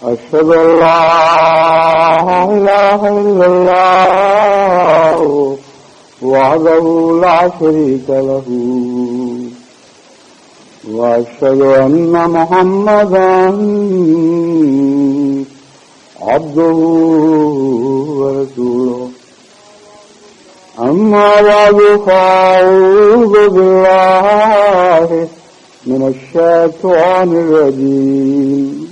أشهد أن لا إله إلا الله وحده لا شريك له وأشهد أن محمدا عبده ورسوله أما بعد فأعوذ بالله من الشيطان الرجيم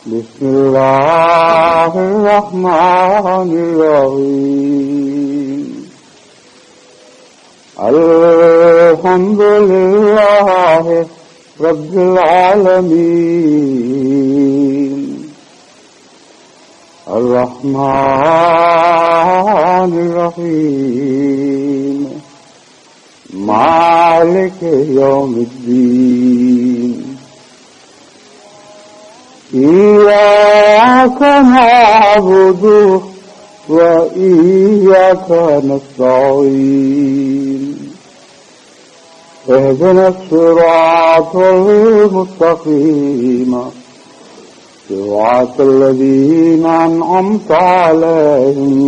بسم الله الرحمن الرحيم الحمد لله رب العالمين الرحمن الرحيم مالك يوم الدين إياك نعبد وإياك نستعين اهدنا الصراط المستقيم صراط الذين أنعمت عليهم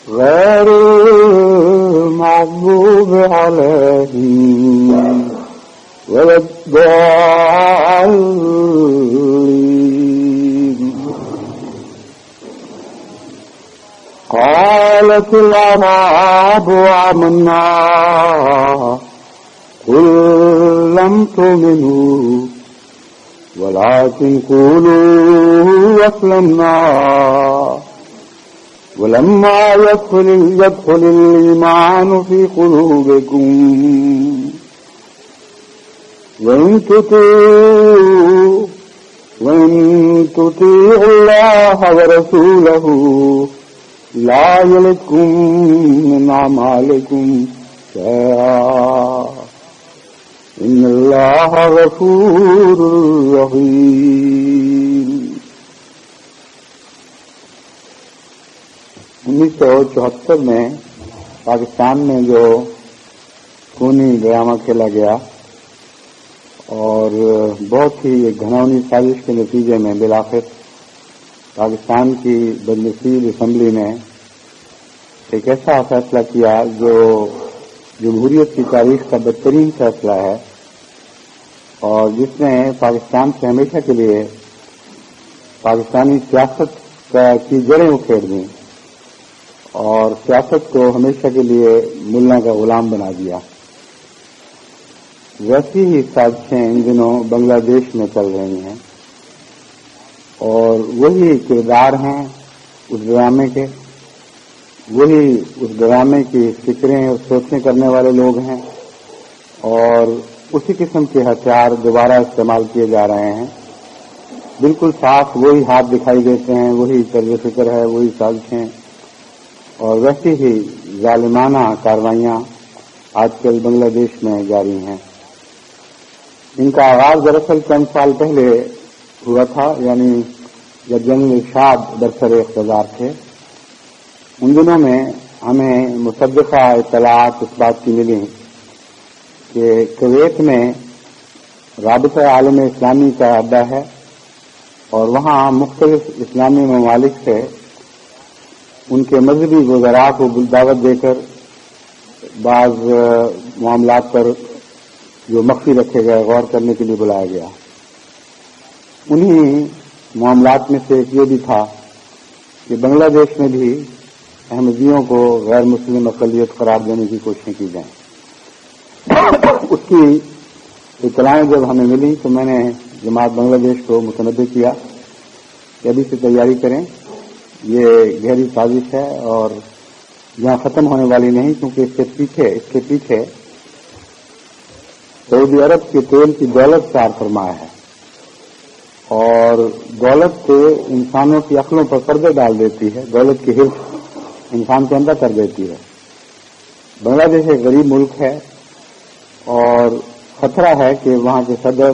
غير المغضوب عليهم ولا الضالين. قالت الأعراب آمنا قل لم تؤمنوا ولكن قولوا أسلمنا ولما يدخل الإيمان في قلوبكم وإن تطيعوا الله ورسوله لا يلدكم من أعمالكم شيئا إن الله غفور رحيم. 1974 میں پاکستان میں جو خونی ڈرامہ کھیلا گیا اور بہت ہی ایک گھناؤنی سازش کے نتیجے میں بالآخر پاکستان کی بدنصیب اسمبلی نے ایک ایسا فیصلہ کیا جو جمہوریت کی تاریخ کا بدترین فیصلہ ہے اور جس نے پاکستان سے ہمیشہ کے لیے پاکستانی سیاست کی جڑیں اکھیڑ دیں اور سیاست کو ہمیشہ کے لیے ملا کا غلام بنا دیا. ویسی ہی سازشیں ان دنوں بنگلہ دیش میں چل رہی ہیں اور وہی کردار ہیں اس ڈرامے کے، وہی اس ڈرامے کی فکریں اور سوچنے کرنے والے لوگ ہیں اور اسی قسم کے ہتھیار دوبارہ استعمال کیے جا رہے ہیں. بالکل صاف وہی ہاتھ دکھائی دیتے ہیں، وہی طرز فکر ہے، وہی سازشیں اور ویسی ہی ظالمانہ کارروائیاں آج کل بنگلہ دیش میں جاری ہیں. ان کا آغاز دراصل چند سال پہلے ہوا تھا، یعنی جب جنرل ارشاد برسر اقتدار تھے. ان دنوں میں ہمیں مصدقہ اطلاعات اس بات کی ملی کہ کویت میں رابطہ عالم اسلامی کا اڈا ہے اور وہاں مختلف اسلامی ممالک سے ان کے مذہبی وزراء کو دعوت دے کر بعض معاملات پر جو مخفی رکھے گئے غور کرنے کے لیے بلایا گیا. انہی معاملات میں سے ایک یہ بھی تھا کہ بنگلہ دیش میں بھی احمدیوں کو غیر مسلم اقلیت قرار دینے کی کوششیں کی جائیں. اس کی اطلاعیں جب ہمیں ملی تو میں نے جماعت بنگلہ دیش کو متنبہ کیا کہ ابھی سے تیاری کریں، یہ گہری سازش ہے اور یہاں ختم ہونے والی نہیں، کیونکہ اس کے پیچھے سعودی عرب کے تیل کی دولت چار فرما ہے اور دولت سے انسانوں کی عقلوں پر پردے ڈال دیتی ہے، دولت کی حرص انسان کے اندر کر دیتی ہے. بنگلہ دیش ایک غریب ملک ہے اور خطرہ ہے کہ وہاں کے صدر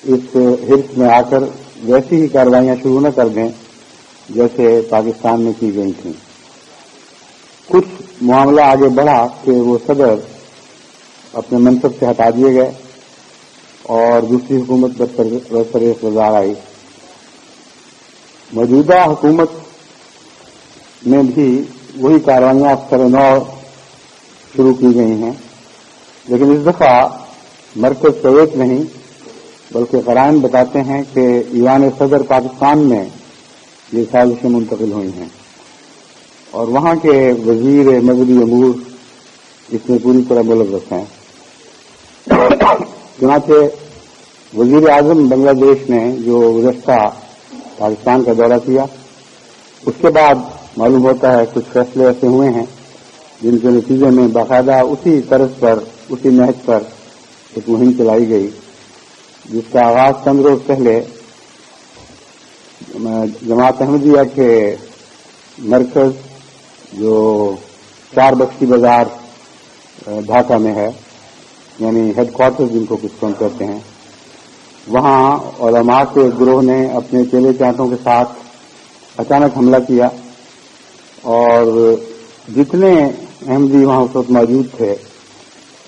اس حرص میں آ کر ویسی ہی کارروائیاں شروع نہ کر دیں جیسے پاکستان میں کی گئی تھیں. کچھ معاملہ آگے بڑھا کہ وہ صدر اپنے منصب سے ہٹا دیے گئے اور دوسری حکومت برسر اقتدار آئی. موجودہ حکومت میں بھی وہی کاروائیاں افسر نو شروع کی گئی ہیں، لیکن اس دفعہ مرکز سویت نہیں بلکہ قرائن بتاتے ہیں کہ ایوان صدر پاکستان میں یہ سازشیں منتقل ہوئی ہیں اور وہاں کے وزیر مذہبی امور اس میں پوری طرح ملوث ہیں. چنانچہ وزیر اعظم بنگلہ دیش نے جو گزشتہ پاکستان کا دورہ کیا، اس کے بعد معلوم ہوتا ہے کچھ فیصلے ایسے ہوئے ہیں جن کے نتیجے میں باقاعدہ اسی طرز پر، اسی نہج پر ایک مہم چلائی گئی جس کا آغاز چند روز پہلے جماعت احمدیہ کے مرکز جو 4 بخشی بازار ڈھاکہ میں ہے، یعنی ہیڈ کوارٹر جن کو کچھ کم کہتے ہیں، وہاں علماء کے گروہ نے اپنے چیلے چانٹوں کے ساتھ اچانک حملہ کیا اور جتنے احمدی وہاں اس وقت موجود تھے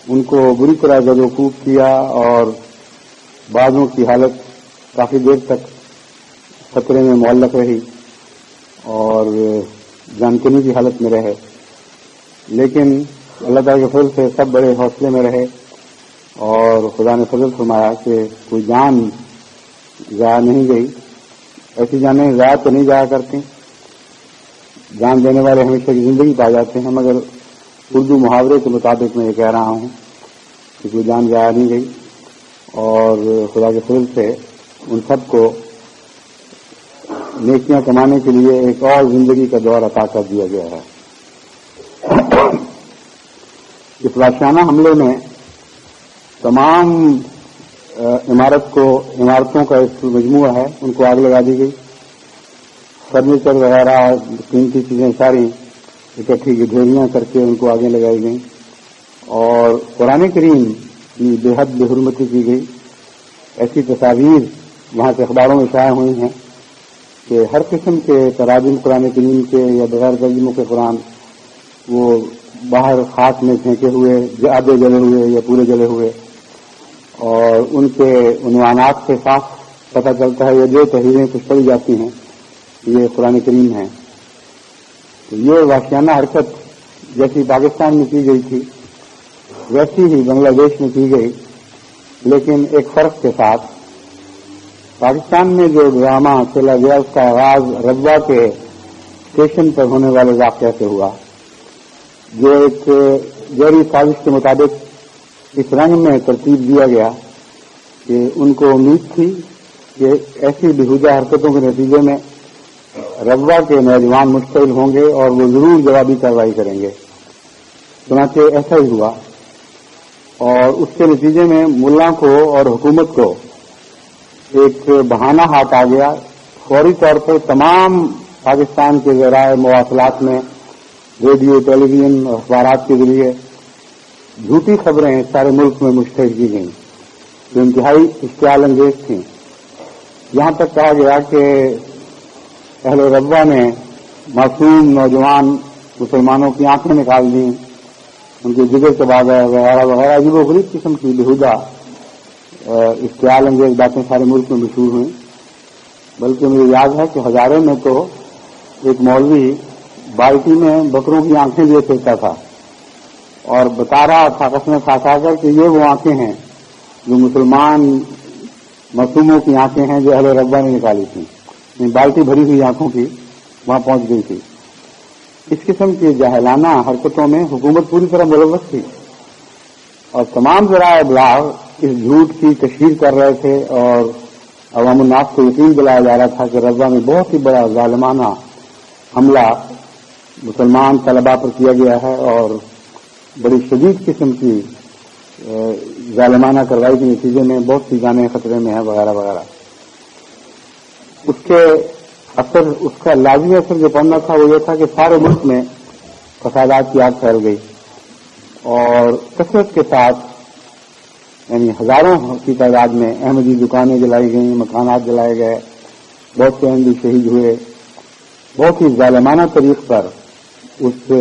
ان کو بری طرح زد و کوب کیا اور بعضوں کی حالت کافی دیر تک خطرے میں معلق رہی اور جانکنی کی حالت میں رہے، لیکن اللہ تعالی کے فضل سے سب بڑے حوصلے میں رہے اور خدا نے فضل فرمایا کہ کوئی جان ضائع نہیں گئی. ایسی جانیں ضائع تو نہیں جایا کرتی، جان دینے والے ہمیشہ کی زندگی پا جاتے ہیں، مگر اردو محاورے کے مطابق میں یہ کہہ رہا ہوں کہ کوئی جان ضائع نہیں گئی اور خدا کے فضل سے ان سب کو نیکیاں کمانے کے لیے ایک اور زندگی کا دور عطا کر دیا گیا ہے. اس وحشیانہ حملے میں تمام عمارتوں کا ایک مجموعہ ہے، ان کو آگ لگا دی گئی. فرنیچر وغیرہ قیمتی چیزیں ساری اکٹھی ڈھیریاں کر کے ان کو آگے لگائی گئیں اور قرآن کریم کی بے حد بے حرمتی کی گئی. ایسی تصاویر وہاں سے اخباروں میں شائع ہوئی ہیں کہ ہر قسم کے تراجم قرآن کریم کے یا بغیر ترجموں کے قرآن وہ باہر خاک میں پھینکے ہوئے، آدھے جلے ہوئے یا پورے جلے ہوئے، اور ان کے عنوانات سے صاف پتہ چلتا ہے یا جو تحریریں کچھ پڑھی جاتی ہیں یہ قرآن کریم ہے. تو یہ وحشیانہ حرکت جیسی پاکستان میں کی گئی تھی ویسی ہی بنگلہ دیش میں کی گئی، لیکن ایک فرق کے ساتھ. پاکستان میں جو ڈرامہ چلا گیا اس کا آغاز ربوہ کے اسٹیشن پر ہونے والے واقعے سے ہوا، جو ایک گہری سازش کے مطابق اس رنگ میں ترتیب دیا گیا کہ ان کو امید تھی کہ ایسی بےہودہ حرکتوں کے نتیجے میں ربوہ کے نوجوان مشتعل ہوں گے اور وہ ضرور جوابی کارروائی کریں گے. چنانچہ ایسا ہی ہوا اور اس کے نتیجے میں ملا کو اور حکومت کو ایک بہانہ ہاتھ آ گیا. فوری طور پر تمام پاکستان کے ذرائع مواصلات میں ریڈیو، ٹیلی ویژن اور اخبارات کے ذریعے جھوٹی خبریں سارے ملک میں مشتہر کی گئیں جو انتہائی اشتعال انگیز تھیں. یہاں تک کہا گیا کہ اہل ربوہ نے معصوم نوجوان مسلمانوں کی آنکھیں نکال دیں، ان کے جگر چبا گئے وغیرہ وغیرہ. عجیب و غریب قسم کی بےہودہ اشتعال انگیز باتیں سارے ملک میں مشہور ہوئیں. بلکہ مجھے یاد ہے کہ ہزارے میں تو ایک مولوی بالٹی میں بکروں کی آنکھیں لیے پھرتا تھا اور بتا رہا تھا قسم کھا کر کہ یہ وہ آنکھیں ہیں جو مسلمان معصوموں کی آنکھیں ہیں جو اہل ربوہ نے نکالی تھیں. بالٹی بھری ہوئی آنکھوں کی وہاں پہنچ گئی تھی. اس قسم کی جاہلانہ حرکتوں میں حکومت پوری طرح ملوث تھی اور تمام ذرائع ابلاغ اس جھوٹ کی تشہیر کر رہے تھے اور عوام الناس کو یقین دلایا جا رہا تھا کہ ربوہ میں بہت ہی بڑا ظالمانہ حملہ مسلمان طلباء پر کیا گیا ہے اور بڑی شدید قسم کی ظالمانہ کارروائی کے نتیجے میں بہت سی جانیں خطرے میں ہیں وغیرہ وغیرہ. اس کے اثر، اس کا لازمی اثر جو پڑنا تھا وہ یہ تھا کہ سارے ملک میں فسادات کی آگ پھیل گئی اور کثرت کے ساتھ یعنی ہزاروں کی تعداد میں احمدی دکانیں جلائی گئیں، مکانات جلائے گئے، بہت سے احمدی شہید ہوئے. بہت ہی ظالمانہ طریق پر اس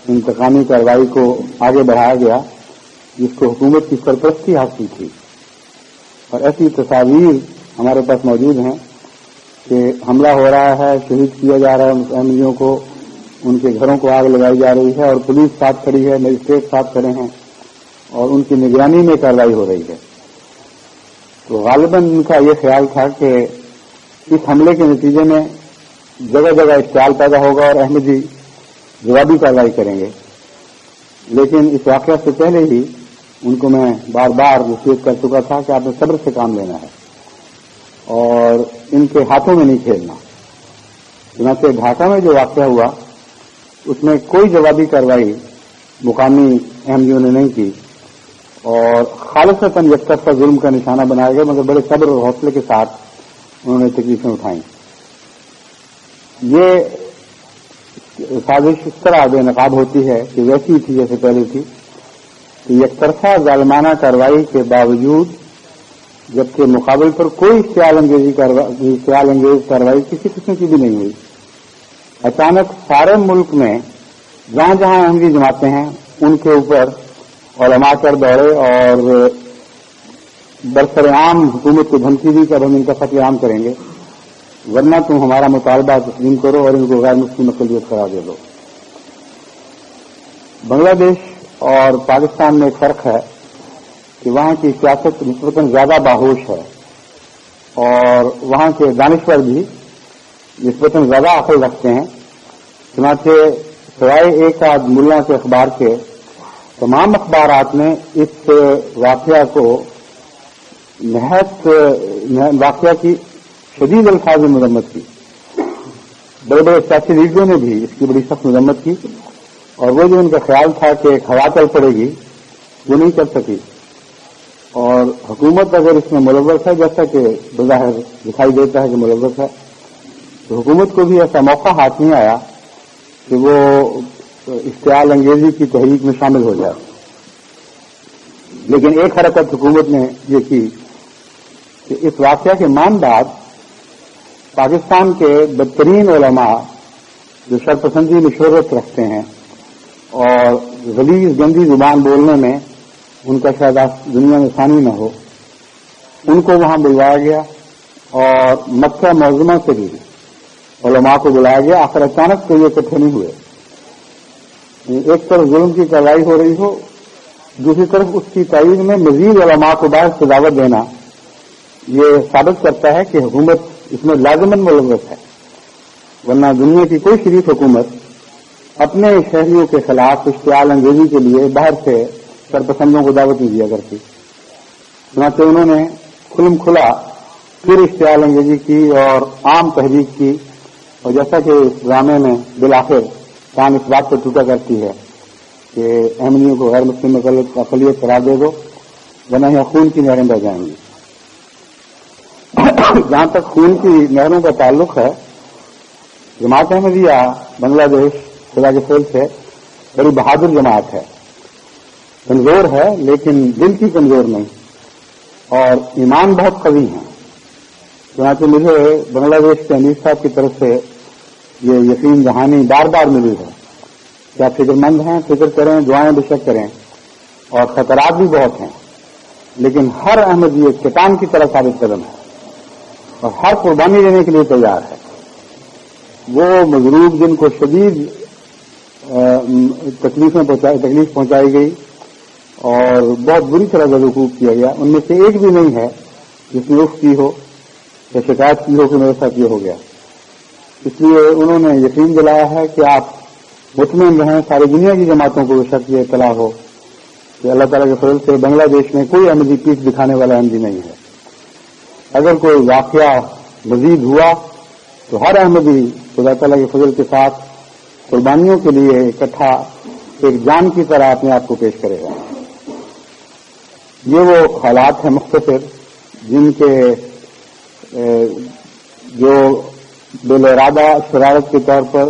انتقامی کارروائی کو آگے بڑھایا گیا جس کو حکومت کی سرپرستی حاصل تھی. اور ایسی تصاویر ہمارے پاس موجود ہیں کہ حملہ ہو رہا ہے، شہید کیا جا رہا ہے احمدیوں کو، ان کے گھروں کو آگ لگائی جا رہی ہے اور پولیس ساتھ کھڑی ہے، مجسٹریٹ ساتھ کھڑے ہیں اور ان کی نگرانی میں کارروائی ہو رہی ہے۔ تو غالباً ان کا یہ خیال تھا کہ اس حملے کے نتیجے میں جگہ جگہ اشتعال پیدا ہوگا اور احمدی جوابی کارروائی کریں گے، لیکن اس واقعہ سے پہلے ہی ان کو میں بار بار وصیت کر چکا تھا کہ آپ نے صبر سے کام لینا ہے اور ان کے ہاتھوں میں نہیں کھیلنا۔ چنانچہ ڈھاکہ میں جو واقعہ ہوا اس میں کوئی جوابی کارروائی مقامی احمدیوں نے نہیں کی اور خالصتاً یک طرفہ ظلم کا نشانہ بنایا گیا، مگر بڑے صبر اور حوصلے کے ساتھ انہوں نے تکلیفیں اٹھائیں۔ یہ سازش اس طرح بے نقاب ہوتی ہے کہ ویسی تھی جیسے پہلے تھی کہ یک طرفہ ظالمانہ کارروائی کے باوجود جبکہ مقابل پر کوئی اشتعال انگیز کارروائی کسی قسم کی بھی نہیں ہوئی، اچانک سارے ملک میں جہاں جہاں احمدی جماعتیں ہیں ان کے اوپر علماء کر دوڑے اور برسر عام حکومت کو دھمکی دی کہ اب ہم ان کا قتل عام کریں گے، ورنہ تم ہمارا مطالبہ تسلیم کرو اور ان کو غیر مسلم اقلیت قرار دے دو۔ بنگلہ دیش اور پاکستان میں ایک فرق ہے کہ وہاں کی سیاست نسبتاً زیادہ باہوش ہے اور وہاں کے دانشور بھی نسبتاً زیادہ عقل رکھتے ہیں، چنانچہ سوائے ایک آدھ ملا کے اخبار کے تمام اخبارات نے اس واقعہ کو واقعہ کی شدید الفاظ میں مذمت کی۔ بڑے بڑے سیاسی لیڈروں نے بھی اس کی بڑی سخت مذمت کی اور وہ جو ان کا خیال تھا کہ ایک ہوا چل پڑے گی وہ نہیں کر سکی، اور حکومت اگر اس میں ملوث ہے جیسا کہ بظاہر دکھائی دیتا ہے کہ ملوث ہے، تو حکومت کو بھی ایسا موقع ہاتھ نہیں آیا کہ وہ اشتعال انگیزی کی تحریک میں شامل ہو جائے۔ لیکن ایک حرکت حکومت نے یہ کی کہ اس واقعہ کے مان بعد پاکستان کے بدترین علماء جو شرپسندی میں شہرت رکھتے ہیں اور غلیظ گندی زبان بولنے میں ان کا شاید دنیا میں ثانی نہ ہو، ان کو وہاں بلوایا گیا اور مکہ معظمہ سے بھی علماء کو بلایا گیا۔ آخر اچانک تو یہ اکٹھے نہیں ہوئے، ایک طرف ظلم کی کارروائی ہو رہی ہو، دوسری طرف اس کی تائید میں مزید علماء کو باعث دعوت دینا، یہ ثابت کرتا ہے کہ حکومت اس میں لازماً ملوث ہے، ورنہ دنیا کی کوئی شریف حکومت اپنے شہریوں کے خلاف اشتعال انگیزی کے لیے باہر سے سرپسندوں کو دعوت نہیں دیا کرتی۔ چنانچہ انہوں نے کھلم کھلا پھر اشتعال انگیزی کی اور عام تحریک کی، اور جیسا کہ اس ڈرامے میں بالآخر کان اس بات پر ٹوٹا کرتی ہے کہ احمدیوں کو غیر مسلم اقلیت قرار دے دو ورنہ یہاں خون کی نہریں بہ جائیں گی۔ جہاں تک خون کی نہروں کا تعلق ہے، جماعت احمدیہ بنگلہ دیش خدا کے فضل سے بڑی بہادر جماعت ہے، کمزور ہے لیکن دل کی کمزور نہیں، اور ایمان بہت قوی ہے۔ چنانچہ مجھے بنگلہ دیش کے امیر صاحب کی طرف سے یہ یقین دہانی بار بار ملی ہے کہ آپ فکر مند ہیں، فکر کریں، دعائیں بے شک کریں، اور خطرات بھی بہت ہیں، لیکن ہر احمدی ایک چٹان کی طرح ثابت قدم ہے اور ہر قربانی دینے کے لیے تیار ہے۔ وہ مظلوم جن کو شدید تکلیف پہنچائی گئی اور بہت بری طرح زدوکوب کیا گیا، ان میں سے ایک بھی نہیں ہے جس نے اف کی ہو یا شکایت کی ہو کہ میرے ساتھ یہ ہو گیا۔ اس لیے انہوں نے یقین دلایا ہے کہ آپ مطمئن رہیں، ساری دنیا کی جماعتوں کو بے شک یہ اطلاع ہو کہ اللہ تعالیٰ کے فضل سے بنگلہ دیش میں کوئی احمدی پیٹھ دکھانے والا احمدی نہیں ہے۔ اگر کوئی واقعہ مزید ہوا تو ہر احمدی خدا تعالیٰ کے فضل کے ساتھ قربانیوں کے لیے اکٹھا ایک جان کی طرح اپنے آپ کو پیش کرے گا۔ یہ وہ حالات ہیں مختصر جن کے جو بے ارادہ شرارت کے طور پر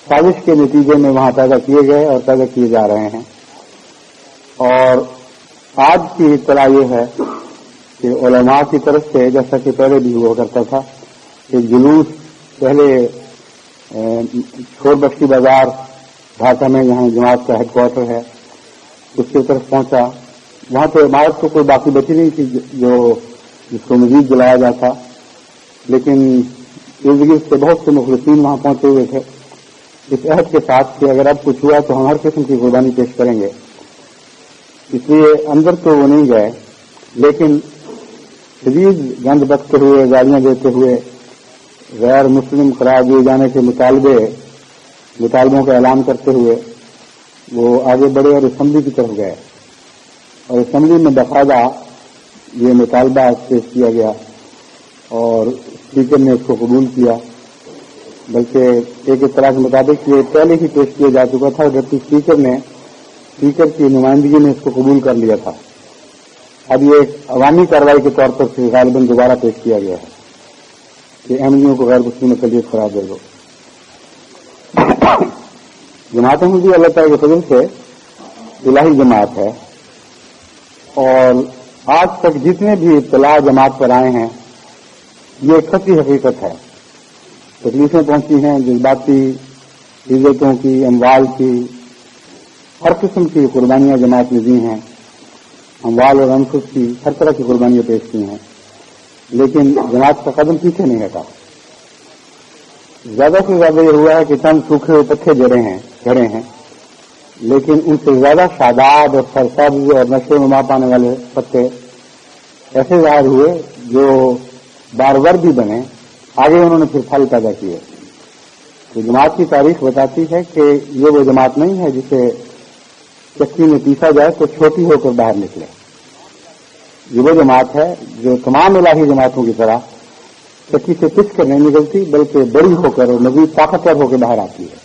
سازش کے نتیجے میں وہاں پیدا کیے گئے اور پیدا کیے جا رہے ہیں۔ اور آج کی اطلاع یہ ہے کہ علماء کی طرف سے، جیسا کہ پہلے بھی ہوا کرتا تھا، کہ جلوس پہلے چھوڑ بخشی بازار ڈھاکہ میں جہاں جماعت کا ہیڈ کوارٹر ہے اس کی طرف پہنچا، وہاں تو عمارت تو کوئی باقی بچی نہیں تھی جو جس کو مزید جلایا جاتا، لیکن ارد گرد سے بہت سے مخلصین وہاں پہنچے ہوئے تھے اس عہد کے ساتھ کہ اگر اب کچھ ہوا تو ہم ہر قسم کی قربانی پیش کریں گے. اس لیے اندر تو وہ نہیں گئے، لیکن شدید گند بکتے ہوئے، گالیاں دیتے ہوئے، غیر مسلم قرار دیے جانے کے مطالبوں کا اعلان کرتے ہوئے وہ آگے بڑھے اور اسمبلی کی طرف گئے، اور اسمبلی میں باقاعدہ یہ مطالبہ پیش کیا گیا اور اسپیکر نے اس کو قبول کیا. بلکہ ایک اطلاع کے مطابق یہ پہلے ہی پیش کیا جا چکا تھا، جبکہ اسپیکر کی نمائندگی نے اس کو قبول کر لیا تھا. اب یہ ایک عوامی کارروائی کے طور پر غالباً دوبارہ پیش کیا گیا ہے کہ احمدیوں کو غیر مسلم اقلیت قرار دے دو. جماعت احمدیہ اللہ تعالی کے فضل سے الہی جماعت ہے، اور آج تک جتنے بھی اطلاع جماعت پر آئے ہیں یہ ایک سچی حقیقت ہے. تکلیفیں پہنچی ہیں، جذباتی، عزتوں کی، اموال کی، ہر قسم کی قربانیاں جماعت میں دی ہیں، اموال اور انفس کی ہر طرح کی قربانیاں پیش کی ہیں، لیکن جماعت کا قدم پیچھے نہیں ہٹا. زیادہ سے زیادہ یہ ہوا ہے کہ چند سوکھے ہوئے پتھر جڑے ہیں، لیکن ان سے زیادہ شاداب اور سرسبز اور نشو و نما پانے والے پتے ایسے ظاہر ہوئے جو بارور بھی بنے، آگے انہوں نے پھر پھل پیدا کیے. تو جماعت کی تاریخ بتاتی ہے کہ یہ وہ جماعت نہیں ہے جسے چکی میں پیسا جائے تو چھوٹی ہو کر باہر نکلے. یہ وہ جماعت ہے جو تمام الہی جماعتوں کی طرح چکی سے پس کر نہیں نکلتی، بلکہ بڑی ہو کر اور مزید طاقتور ہو کے باہر آتی ہے.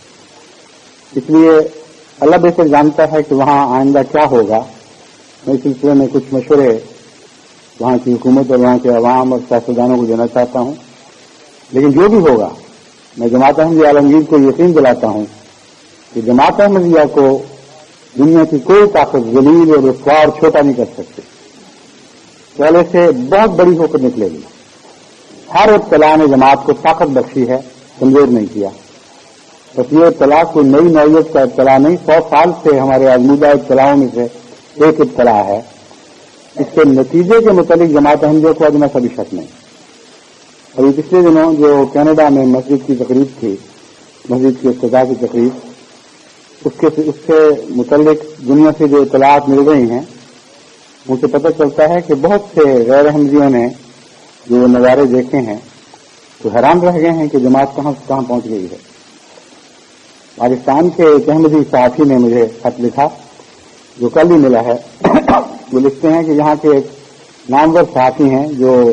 اس لیے اللہ بہتر جانتا ہے کہ وہاں آئندہ کیا ہوگا. میں اس سلسلے میں کچھ مشورے وہاں کی حکومت اور وہاں کے عوام اور سیاستدانوں کو دینا چاہتا ہوں. لیکن جو بھی ہوگا، میں جماعت احمدیہ عالمگیر کو یقین دلاتا ہوں کہ جماعت احمدیہ کو دنیا کی کوئی طاقت ذلیل اور رسوا اور چھوٹا نہیں کر سکتی. پہلے سے بہت بڑی ہو کر نکلے گی. ہر اطلاع نے جماعت کو طاقت بخشی ہے، کمزور نہیں کیا. بس یہ اطلاع کوئی نئی نوعیت کا اطلاع نہیں، 100 سال سے ہمارے آزمودہ اطلاعوں میں سے ایک اطلاع ہے. اس کے نتیجے کے متعلق جماعت احمدیہ کو ادنا سا بھی شک نہیں. ابھی پچھلے دنوں جو کینیڈا میں مسجد کی تقریب تھی، مسجد کی افتتاح کی تقریب، اس سے متعلق دنیا سے جو اطلاعات مل رہی ہیں ان سے پتہ چلتا ہے کہ بہت سے غیر احمدیوں نے جو نظارے دیکھے ہیں تو حیران رہ گئے ہیں کہ جماعت کہاں سے کہاں پہنچ گئی ہے. پاکستان کے ایک احمدی صحافی نے مجھے خط لکھا جو کل ہی ملا ہے. وہ لکھتے ہیں کہ یہاں کے ایک نامور صحافی ہیں جو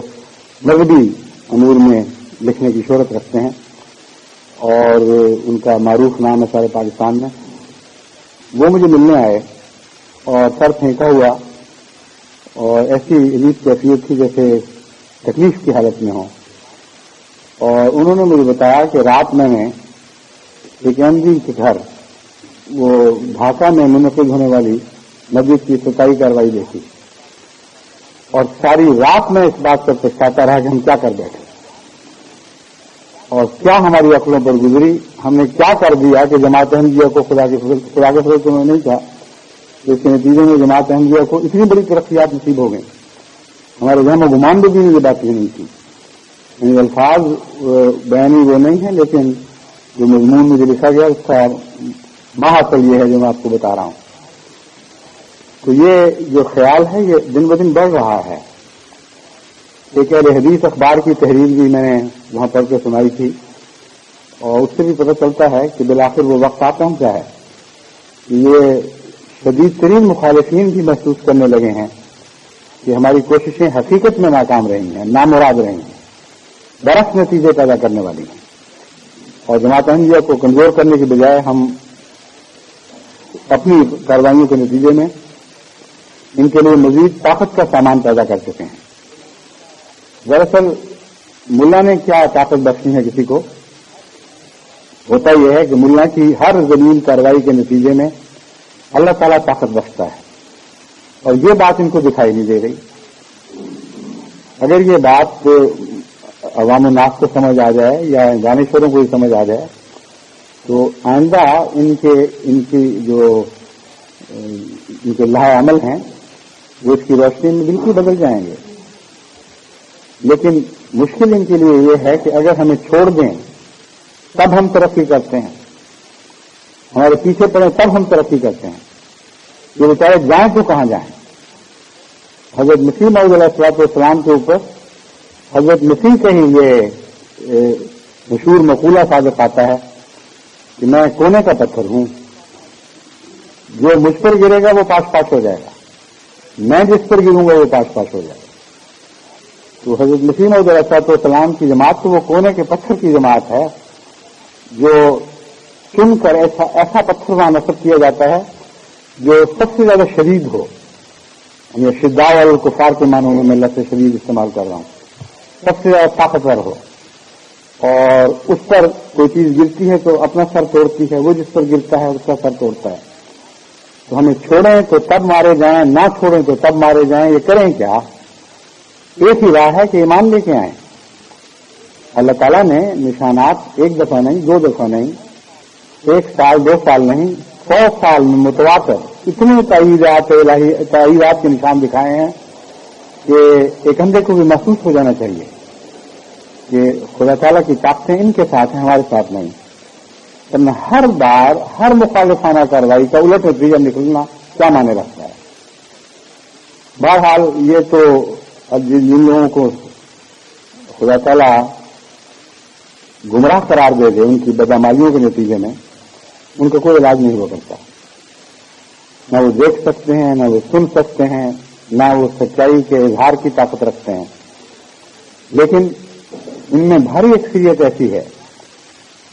مذہبی امور میں لکھنے کی شہرت رکھتے ہیں اور ان کا معروف نام ہے سارے پاکستان میں. وہ مجھے ملنے آئے اور سر پھینکا ہوا اور ایسی عجیب کیفیت تھی جیسے تکلیف کی حالت میں ہوں. اور انہوں نے مجھے بتایا کہ رات میں نے ایک احمدی کے گھر وہ ڈھاکہ میں منعقد ہونے والی مسجد کی افتتاحی کارروائی دیکھی، اور ساری رات میں اس بات پر پچھتاتا رہا کہ ہم کیا کر بیٹھے اور کیا ہماری عقلوں پر گزری، ہم نے کیا کر دیا کہ جماعت احمدیہ کو خدا کے فضل تو میں نہیں کہا، اس کے نتیجے میں جماعت احمدیہ کو اتنی بڑی ترقیات نصیب ہو گئی. ہمارے ذہن و گمان میں بھی یہ بات نہیں تھی. یعنی الفاظ بیانی وہ نہیں ہے، لیکن جو مضمون مجھے لکھا گیا اس کا ماحصل یہ ہے جو میں آپ کو بتا رہا ہوں. تو یہ جو خیال ہے یہ دن بدن بڑھ رہا ہے. ایک اہل حدیث اخبار کی تحریر بھی میں نے وہاں پڑھ کے سنائی تھی، اور اس سے بھی پتہ چلتا ہے کہ بالآخر وہ وقت آ پہنچا ہے کہ یہ شدید ترین مخالفین بھی محسوس کرنے لگے ہیں کہ ہماری کوششیں حقیقت میں ناکام رہی ہیں، نامراد رہی ہیں، برعکس نتیجے پیدا کرنے والی ہیں. اور جماعت احمدیہ کو کمزور کرنے کے بجائے ہم اپنی کاروائیوں کے نتیجے میں ان کے لیے مزید طاقت کا سامان پیدا کر چکے ہیں. دراصل ملا نے کیا طاقت بخشی ہے کسی کو؟ ہوتا یہ ہے کہ ملا کی ہر ذلیل کارروائی کے نتیجے میں اللہ تعالیٰ طاقت بخشتا ہے، اور یہ بات ان کو دکھائی نہیں دے رہی. اگر یہ بات عوام الناس کو سمجھ آ جائے یا دانشوروں کو ہی سمجھ آ جائے تو آئندہ ان کے جو لاہ عمل ہیں وہ اس کی روشنی میں بالکل بدل جائیں گے. لیکن مشکل ان کے لیے یہ ہے کہ اگر ہمیں چھوڑ دیں تب ہم ترقی کرتے ہیں، ہمارے پیچھے پڑیں تب ہم ترقی کرتے ہیں. یہ بیچارے جائیں تو کہاں جائیں؟ حضرت مسیح موعود علیہ الصلوۃ والسلام کے اوپر حضرت مسیح کا ہی یہ مشہور مقولہ صادق آتا ہے کہ میں کونے کا پتھر ہوں، جو مجھ پر گرے گا وہ پاش پاش ہو جائے گا، میں جس پر گروں گا وہ پاش پاش ہو جائے گا. تو حضرت مسیح موعود علیہ الصلوۃ والسلام کی جماعت تو وہ کونے کے پتھر کی جماعت ہے جو چن کر ایسا پتھر وہاں نصب کیا جاتا ہے جو سب سے زیادہ شدید ہو. یعنی شداء والکفار کے معنوں میں لفظ شدید استعمال کر رہا ہوں، سب سے زیادہ طاقتور ہو، اور اس پر کوئی چیز گرتی ہے تو اپنا سر توڑتی ہے، وہ جس پر گرتا ہے اس کا سر توڑتا ہے. تو ہمیں چھوڑیں تو تب مارے جائیں، نہ چھوڑیں تو تب مارے جائیں. یہ کریں کیا؟ ایک ہی راہ ہے کہ ایمان لے کے آئیں. اللہ تعالیٰ نے نشانات ایک دفعہ نہیں، 2 دفعہ نہیں، 1 سال 2 سال نہیں، 100 سال میں متواتر اتنے تائیدات کے نشان دکھائے ہیں کہ ایک اندھے کو بھی محسوس ہو جانا چاہیے کہ خدا تعالیٰ کی طاقتیں ان کے ساتھ ہیں، ہمارے ساتھ نہیں. ورنہ ہر بار ہر مخالفانہ کارروائی کا الٹ نتیجہ نکلنا کیا معنی رکھتا ہے؟ بہرحال یہ تو اب جن لوگوں کو خدا تعالیٰ گمراہ قرار دے دے ان کی بدعمالیوں کے نتیجے میں، ان کا کوئی علاج نہیں ہو سکتا. نہ وہ دیکھ سکتے ہیں، نہ وہ سن سکتے ہیں، نہ وہ سچائی کے اظہار کی طاقت رکھتے ہیں. لیکن ان میں بھاری اکثریت ایسی ہے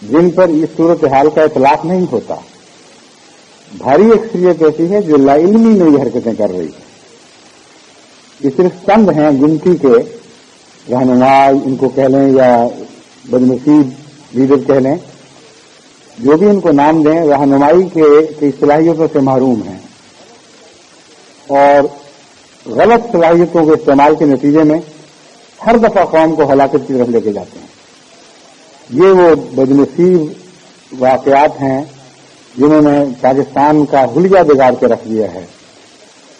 جن پر اس صورتحال کا اطلاق نہیں ہوتا. بھاری اکثریت ایسی ہے جو لا علمی میں یہ حرکتیں کر رہی ہے. یہ صرف چند ہیں گنتی کے رہنما ان کو کہہ لیں یا بدنصیب لیڈر کہہ لیں، جو بھی ان کو نام دیں، رہنمائی کی صلاحیتوں سے محروم ہیں اور غلط صلاحیتوں کے استعمال کے نتیجے میں ہر دفعہ قوم کو ہلاکت کی طرف لے کے جاتے ہیں. یہ وہ بدنصیب واقعات ہیں جنہوں نے پاکستان کا حلیہ بگاڑ کے رکھ دیا ہے.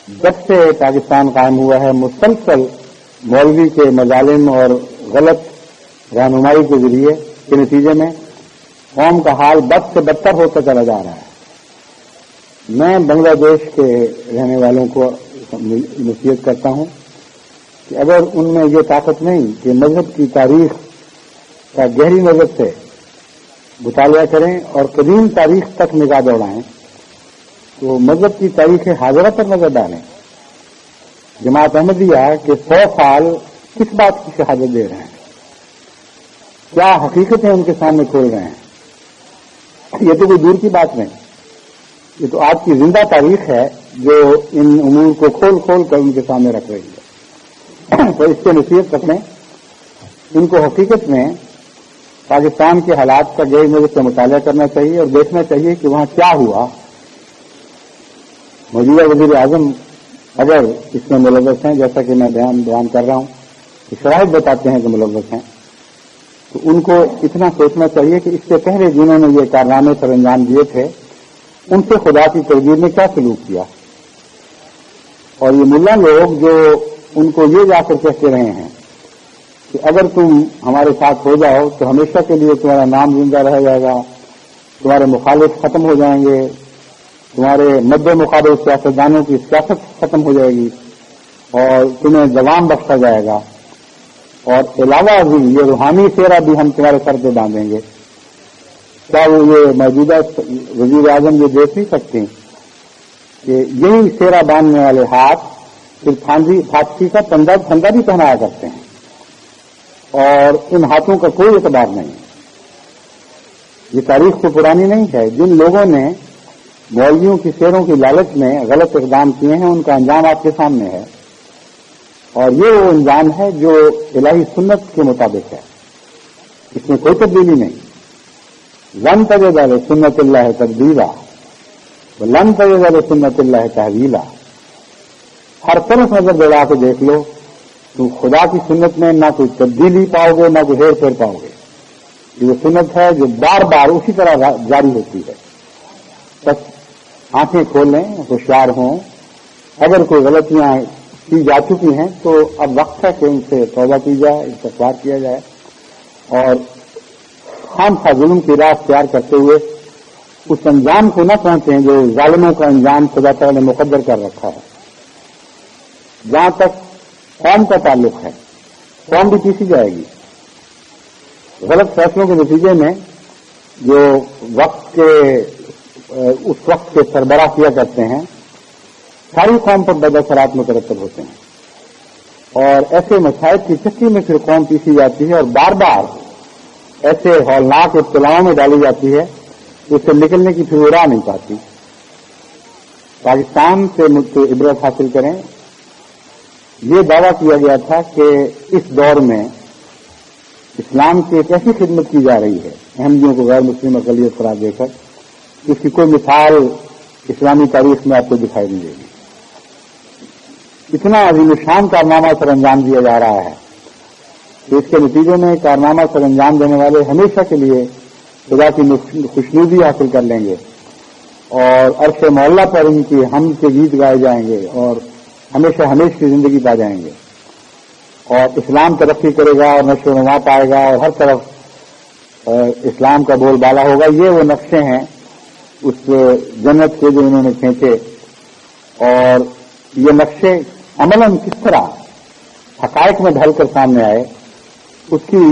جب سے پاکستان قائم ہوا ہے مسلسل مولوی کے مظالم اور غلط رہنمائی کے ذریعے کے نتیجے میں قوم کا حال بد سے بدتر ہوتا چلا جا رہا ہے. میں بنگلہ دیش کے رہنے والوں کو نصیحت کرتا ہوں کہ اگر ان میں یہ طاقت نہیں کہ مذہب کی تاریخ کا گہری نظر سے مطالعہ کریں اور قدیم تاریخ تک نگاہ دوڑائیں تو مذہب کی تاریخ حاضرہ پر نظر ڈالیں. جماعت احمدیہ کے 100 سال کس بات کی شہادت دے رہے ہیں؟ کیا حقیقتیں ان کے سامنے کھول رہے ہیں؟ یہ تو کوئی دور کی بات نہیں، یہ تو آج کی زندہ تاریخ ہے جو ان امور کو کھول کھول کر ان کے سامنے رکھ رہی ہے. تو اس سے نصیحت رکھیں، ان کو حقیقت میں پاکستان کے حالات کا گہری نظر سے مطالعہ کرنا چاہیے اور دیکھنا چاہیے کہ وہاں کیا ہوا. موجودہ وزیر اعظم اگر اس میں ملوث ہیں، جیسا کہ میں بیان کر رہا ہوں کہ شرائط بتاتے ہیں کہ ملوث ہیں، تو ان کو اتنا سوچنا چاہیے کہ اس سے پہلے جنہوں نے یہ کارنامے سر انجام دیے تھے ان سے خدا کی تقدیر نے کیا سلوک کیا. اور یہ ملا لوگ جو ان کو یہ جا کر کہتے رہے ہیں کہ اگر تم ہمارے ساتھ ہو جاؤ تو ہمیشہ کے لیے تمہارا نام زندہ رہ جائے گا، تمہارے مخالف ختم ہو جائیں گے، تمہارے مد مقابل سیاستدانوں کی سیاست ختم ہو جائے گی اور تمہیں دوام بخشا جائے گا، اور علاوہ بھی یہ روحانی سیرا بھی ہم تمہارے سر پہ باندھیں گے. کیا وہ یہ موجودہ وزیر اعظم یہ دیکھ نہیں سکتے کہ یہی سیرا باندھنے والے ہاتھ پھر پھانسی کا پھندا بھی پہنایا کرتے ہیں اور ان ہاتھوں کا کوئی اعتبار نہیں. یہ تاریخ تو پرانی نہیں ہے. جن لوگوں نے مولویوں کی سیروں کی لالچ میں غلط اقدام کیے ہیں ان کا انجام آپ کے سامنے ہے، اور یہ وہ انجام ہے جو الہی سنت کے مطابق ہے. اس میں کوئی تبدیلی نہیں. لن تجد لسنت اللہ تبدیلا ولن تجد لسنت اللہ تحویلا. ہر طرف نظر دوڑا کے دیکھ لو تو خدا کی سنت میں نہ کوئی تبدیلی پاؤ گے نہ کوئی ہیر پھیر پاؤ گے. یہ سنت ہے جو بار بار اسی طرح جاری ہوتی ہے. بس آنکھیں کھولیں، ہوشیار ہوں. اگر کوئی غلطیاں کی جا چکی ہیں، تو اب وقت ہے کہ ان سے توبہ کی جائے، استغفار کیا جائے اور خامخواہ ظلم کی راہ اختیار کرتے ہوئے اس انجام کو نہ پہنچیں جو ظالموں کا انجام خدا تعالی نے مقدر کر رکھا ہے۔ جہاں تک قوم کا تعلق ہے، قوم بھی پیسی جائے گی۔ غلط فیصلوں کے نتیجے میں جو اس وقت کے سربراہ کیا کرتے ہیں، ساری قوم پر بد اثرات مترتب ہوتے ہیں اور ایسے مسائل کی چکی میں پھر قوم پیسی جاتی ہے اور بار بار ایسے ہولناک ابتلاؤں میں ڈالی جاتی ہے کہ اس سے نکلنے کی پھر وہ راہ نہیں پاتی۔ پاکستان سے عبرت حاصل کریں۔ یہ دعویٰ کیا گیا تھا کہ اس دور میں اسلام کی ایک ایسی خدمت کی جا رہی ہے احمدیوں کو غیر مسلم اقلیت قرار دے کر، اس کی کوئی مثال اسلامی تاریخ میں آپ کو دکھائی نہیں دے گی۔ اتنا عظیم شان کارنامہ سر انجام دیا جا رہا ہے کہ اس کے نتیجے میں کارنامہ سر انجام دینے والے ہمیشہ کے لیے خدا کی خوشنودی حاصل کر لیں گے اور عرش معلیٰ پر ان کی حمد کے گیت گائے جائیں گے اور ہمیشہ ہمیشہ کی زندگی پا جائیں گے اور اسلام ترقی کرے گا اور نشو و نما پائے گا اور ہر طرف اسلام کا بول بالا ہوگا۔ یہ وہ نقشے ہیں اس جنت کے جو انہوں نے کھینچے اور یہ نقشے عملاً کس طرح حقائق میں ڈھل کر سامنے آئے، اس کی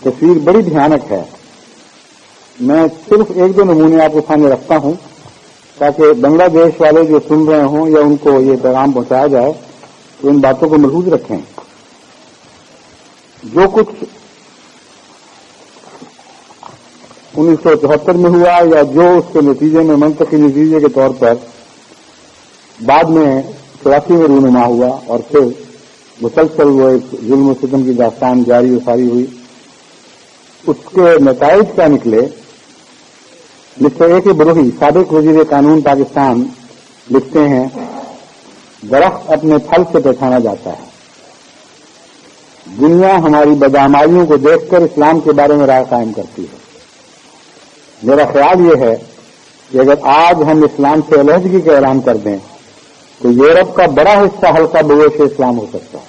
تصویر بڑی بھیانک ہے۔ میں صرف ایک دو نمونے آپ کو سامنے رکھتا ہوں تاکہ بنگلہ دیش والے جو سن رہے ہوں یا ان کو یہ پیغام پہنچایا جائے تو ان باتوں کو ملحوظ رکھیں۔ جو کچھ 1974 میں ہوا یا جو اس کے نتیجے میں منطقی نتیجے کے طور پر بعد میں 84 میں رونما ہوا اور پھر مسلسل وہ ایک ظلم و ستم کی داستان جاری و ساری ہوئی، اس کے نتائج کیا نکلے؟ مسٹر اے کے بروہی سابق وزیر قانون پاکستان لکھتے ہیں، درخت اپنے پھل سے پہچانا جاتا ہے۔ دنیا ہماری بدعمالیوں کو دیکھ کر اسلام کے بارے میں رائے قائم کرتی ہے۔ میرا خیال یہ ہے کہ اگر آج ہم اسلام سے علیحدگی کا اعلان کر دیں تو یورپ کا بڑا حصہ ہلکا بگوش اسلام ہو سکتا ہے۔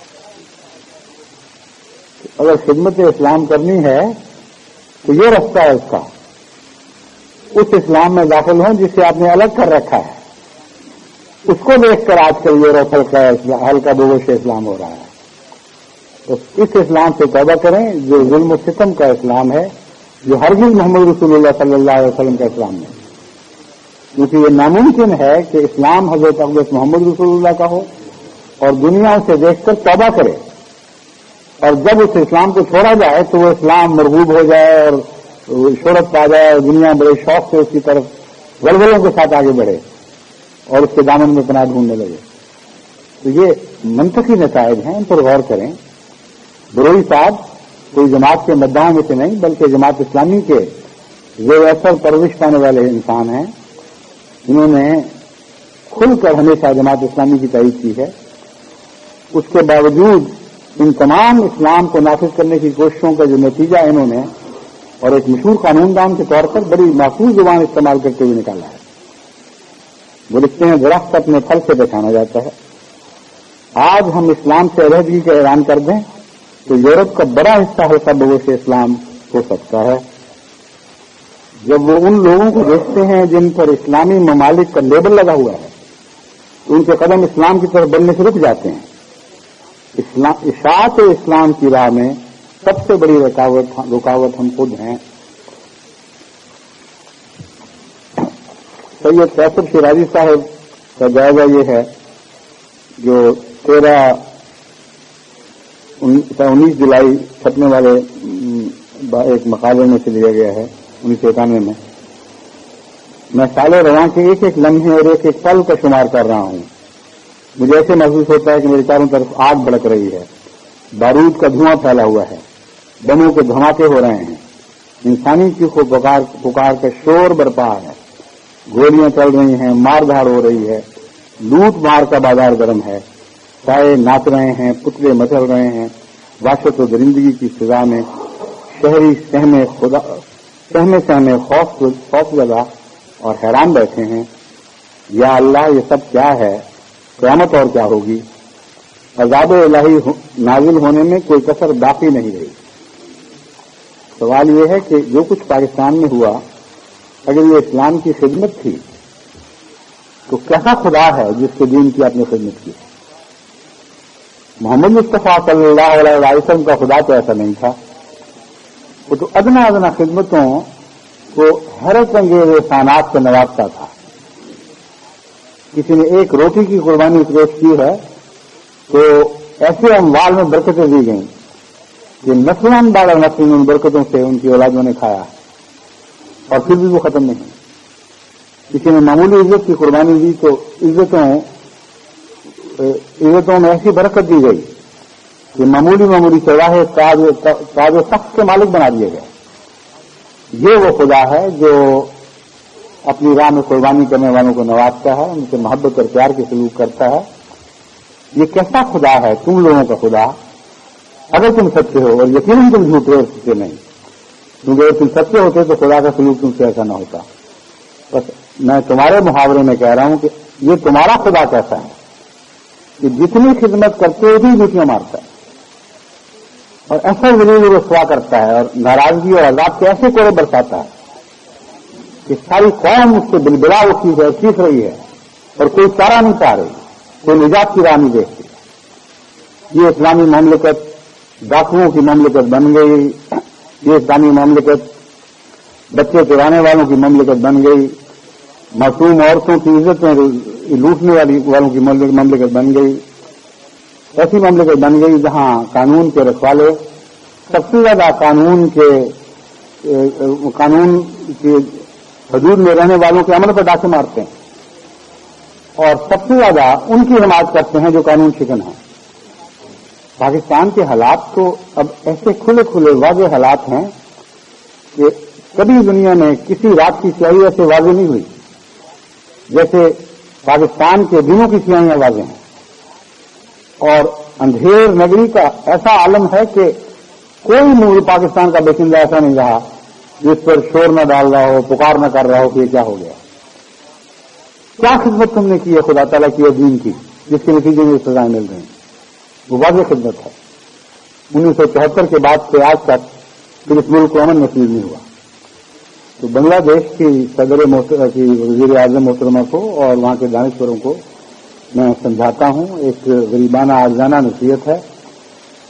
اگر خدمت اسلام کرنی ہے تو یہ رستہ ہے اس کا، اس اسلام میں داخل ہوں جسے آپ نے الگ کر رکھا ہے، اس کو دیکھ کر آج کل یورپ ہلکا بگوش اسلام ہو رہا ہے۔ تو اس اسلام سے توبہ کریں جو ظلم و ستم کا اسلام ہے، جو ہرگز محمد رسول اللہ صلی اللہ علیہ وسلم کا اسلام نہیں، کیونکہ یہ ناممکن ہے کہ اسلام حضرت اقدس محمد رسول اللہ کا ہو اور دنیا اسے دیکھ کر توبہ کرے، اور جب اس اسلام کو چھوڑا جائے تو وہ اسلام مرغوب ہو جائے اور شہرت پا جائے اور دنیا بڑے شوق سے اس کی طرف ولولوں کے ساتھ آگے بڑھے اور اس کے دامن میں پناہ ڈھونڈنے لگے۔ تو یہ منطقی نتائج ہیں، ان پر غور کریں۔ بروئی صاحب کوئی جماعت کے مداحوں میں سے نہیں بلکہ جماعت اسلامی کے زیر اثر پرورش پانے والے انسان ہیں۔ انہوں نے کھل کر ہمیشہ جماعت اسلامی کی تعریف کی ہے۔ اس کے باوجود ان تمام اسلام کو نافذ کرنے کی کوششوں کا جو نتیجہ انہوں نے اور ایک مشہور قانون دان کے طور پر بڑی محفوظ زبان استعمال کرتے ہوئے نکالا ہے۔ وہ لکھتے ہیں، درخت اپنے پھل سے پہچانا جاتا ہے۔ آج ہم اسلام سے علیحدگی کا اعلان کر دیں تو یورپ کا بڑا حصہ ہلکا بگوش اسلام ہو سکتا ہے۔ جب وہ ان لوگوں کو دیکھتے ہیں جن پر اسلامی ممالک کا لیبل لگا ہوا ہے تو ان کے قدم اسلام کی طرف بڑھنے سے رک جاتے ہیں۔ اشاعت اسلام کی راہ میں سب سے بڑی رکاوٹ ہم خود ہیں۔ سید کیسر شیرازی صاحب کا جائزہ یہ ہے جو 19 جولائی چھپنے والے ایک مقالے میں سے لیا گیا ہے 1991 میں۔ میں سال رواں کے ایک ایک لمحے اور ایک ایک پل کا شمار کر رہا ہوں۔ مجھے ایسے محسوس ہوتا ہے کہ میرے چاروں طرف آگ بھڑک رہی ہے، بارود کا دھواں پھیلا ہوا ہے، بموں کے دھماکے ہو رہے ہیں، انسانی چیخ و پکار کا شور برپا ہے، گولیاں چل رہی ہیں، مار دھاڑ ہو رہی ہے، لوٹ مار کا بازار گرم ہے، سائے ناچ رہے ہیں، پتلے مچل رہے ہیں، وحشت و درندگی کی فضا میں شہری سہمے خوف زدہ اور حیران بیٹھے ہیں۔ یا اللہ، یہ سب کیا ہے؟ قیامت اور کیا ہوگی؟ عذاب الہی نازل ہونے میں کوئی کسر باقی نہیں رہی۔ سوال یہ ہے کہ جو کچھ پاکستان میں ہوا، اگر یہ اسلام کی خدمت تھی تو کیسا خدا ہے جس کے دین کی آپ نے خدمت کی؟ محمد مصطفیٰ صلی اللہ علیہ وسلم کا خدا تو ایسا نہیں تھا، وہ تو ادنا ادنا خدمتوں کو حیرت انگیز احسانات سے نوازتا تھا۔ کسی نے ایک روٹی کی قربانی پیش کی ہے تو ایسے اموال میں برکتیں دی گئیں کہ نسلان بعد نسل ان برکتوں سے ان کی اولادوں نے کھایا اور پھر بھی وہ ختم نہیں۔ کسی نے معمولی عزت کی قربانی دی تو عزتوں میں ایسی برکت دی گئی کہ معمولی چراہے تاج و تخت کے مالک بنا دیے گئے۔ یہ وہ خدا ہے جو اپنی راہ میں قربانی کرنے والوں کو نوازتا ہے، ان سے محبت اور پیار کے سلوک کرتا ہے۔ یہ کیسا خدا ہے تم لوگوں کا خدا؟ اگر تم سچے ہو، اور یقیناً تم جھوٹے اور سچے نہیں، کیونکہ اگر تم سچے ہوتے تو خدا کا سلوک تم سے ایسا نہ ہوتا۔ بس میں تمہارے محاورے میں کہہ رہا ہوں کہ یہ تمہارا خدا کیسا ہے کہ جتنی خدمت کرتے اتنی جوتیاں مارتا ہے اور ایسا ذلیل رسوا کرتا ہے اور ناراضگی اور عذاب کے ایسے کوڑے برساتا ہے کہ ساری قوم اس سے بلبلا اٹھی ہے، چیخ رہی ہے اور کوئی چارہ نہیں پا رہی، کوئی نجات کی راہ نہیں دیکھتی۔ یہ اسلامی مملکت ڈاکوؤں کی مملکت بن گئی، یہ اسلامی مملکت بچے چرانے والوں کی مملکت بن گئی، معصوم عورتوں کی عزتیں لوٹنے والوں کی مملکت بن گئی، ایسی مملکت بن گئی جہاں قانون کے رکھوالے سب سے زیادہ قانون کی حدود میں رہنے والوں کے عمل پر ڈاکے مارتے ہیں اور سب سے زیادہ ان کی حمایت کرتے ہیں جو قانون شکن ہیں۔ پاکستان کے حالات تو اب ایسے کھلے کھلے واضح حالات ہیں کہ کبھی دنیا میں کسی رات کی سیاہی ایسے واضح نہیں ہوئی جیسے پاکستان کے دنوں کی سیاہیاں واضح ہیں، اور اندھیر نگری کا ایسا عالم ہے کہ کوئی ملک پاکستان کا باشندہ ایسا نہیں رہا جس پر شور نہ ڈال رہا ہو، پکار نہ کر رہا ہو کہ یہ کیا ہو گیا۔ کیا خدمت تم نے کی ہے خدا تعالیٰ کی اور دین کی جس کے نتیجے میں سزائیں مل رہی ہیں؟ وہ واضح خدمت ہے۔ 1974 کے بعد سے آج تک پھر اس ملک کو امن نصیب نہیں ہوا۔ تو بنگلہ دیش کی صدر کی وزیر اعظم محترمہ کو اور وہاں کے دانشوروں کو میں سمجھاتا ہوں، ایک غریبانہ عاجزانہ نصیحت ہے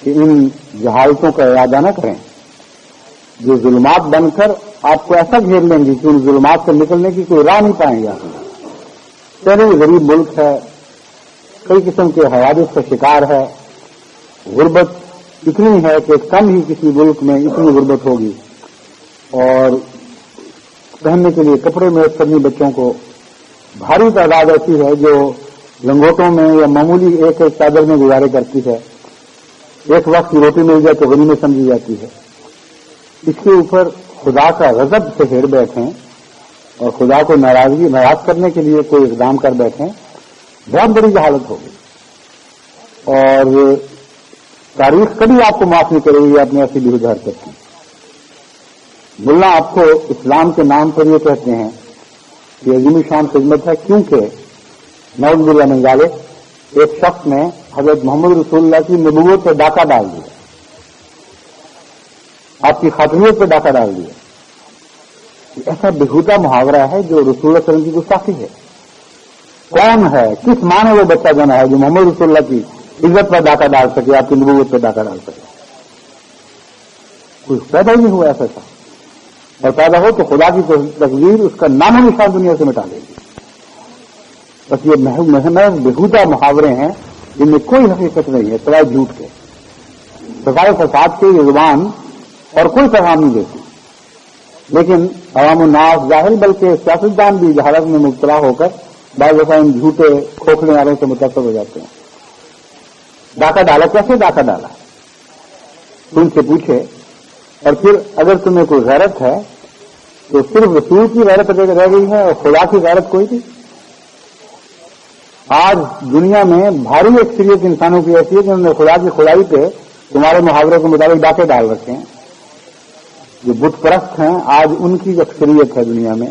کہ ان جہالتوں کا ارادہ نہ کریں جو ظلمات بن کر آپ کو ایسا گھیر لیں گی کہ ان ظلمات سے نکلنے کی کوئی راہ نہیں پائیں گے۔ پہلے یہ غریب ملک ہے، کئی قسم کے حوادث کا شکار ہے، غربت اتنی ہے کہ کم ہی کسی ملک میں اتنی غربت ہوگی، اور پہننے کے لیے کپڑے میسر نہیں بچوں کو، بھاری تعداد ایسی ہے جو لنگوٹوں میں یا معمولی ایک چادر میں گزارے کرتی ہے، ایک وقت کی روٹی مل جائے تو غنیمت سمجھی جاتی ہے۔ اس کے اوپر خدا کا غضب سے ہیر بیٹھیں اور خدا کو ناراض کرنے کے لیے کوئی اقدام کر بیٹھیں، بہت بڑی جہالت ہوگی، اور تاریخ کبھی آپ کو معاف نہیں کرے گی اپنے ایسی بے حرکت کی۔ ملا آپ کو اسلام کے نام پر یہ کہتے ہیں کہ عظیم شان خدمت ہے، کیونکہ نعوذ باللہ من ذالک ایک شخص نے حضرت محمد رسول اللہ کی نبوت پہ ڈاکہ ڈال دیا، آپ کی خاتمیت پہ ڈاکہ ڈال دیا۔ ایسا بےہودہ محاورہ ہے جو رسول اللہ صلی اللہ علیہ وسلم کی گستاخی ہے۔ کون ہے، کس ماں نے وہ بچہ جانا ہے جو محمد رسول اللہ کی عزت پر ڈاکہ ڈال سکے، آپ کی نبوت پہ ڈاکہ ڈال سکے؟ کوئی پیدا ہی نہیں ہوا ایسا، اور پیدا ہو تو خدا کی تقدیر اس کا نام و نشان دنیا سے مٹا دے گی۔ بس یہ محض بےہودہ محاورے ہیں جن میں کوئی حقیقت نہیں ہے، سوائے جھوٹ کے، سوائے فساد کے یہ زبان اور کوئی پیغام نہیں دیتی۔ لیکن عوام الناس ظاہر بلکہ سیاستدان بھی جہالت میں مبتلا ہو کر بعض دفعہ ان جھوٹے کھوکھلے نعروں سے متاثر ہو جاتے ہیں۔ ڈاکہ ڈالا، کیسے ڈاکہ ڈالا؟ تم سے پوچھے، اور پھر اگر تمہیں کوئی غیرت ہے تو صرف رسول کی غیرت رہ گئی ہے اور خدا کی غیرت کوئی نہیں۔ آج دنیا میں بھاری اکثریت انسانوں کی ایسی ہے کہ انہوں نے خدا کی خدائی پہ تمہارے محاورے کے مطابق ڈاکے ڈال رکھے ہیں۔ جو بت پرست ہیں آج ان کی اکثریت ہے دنیا میں،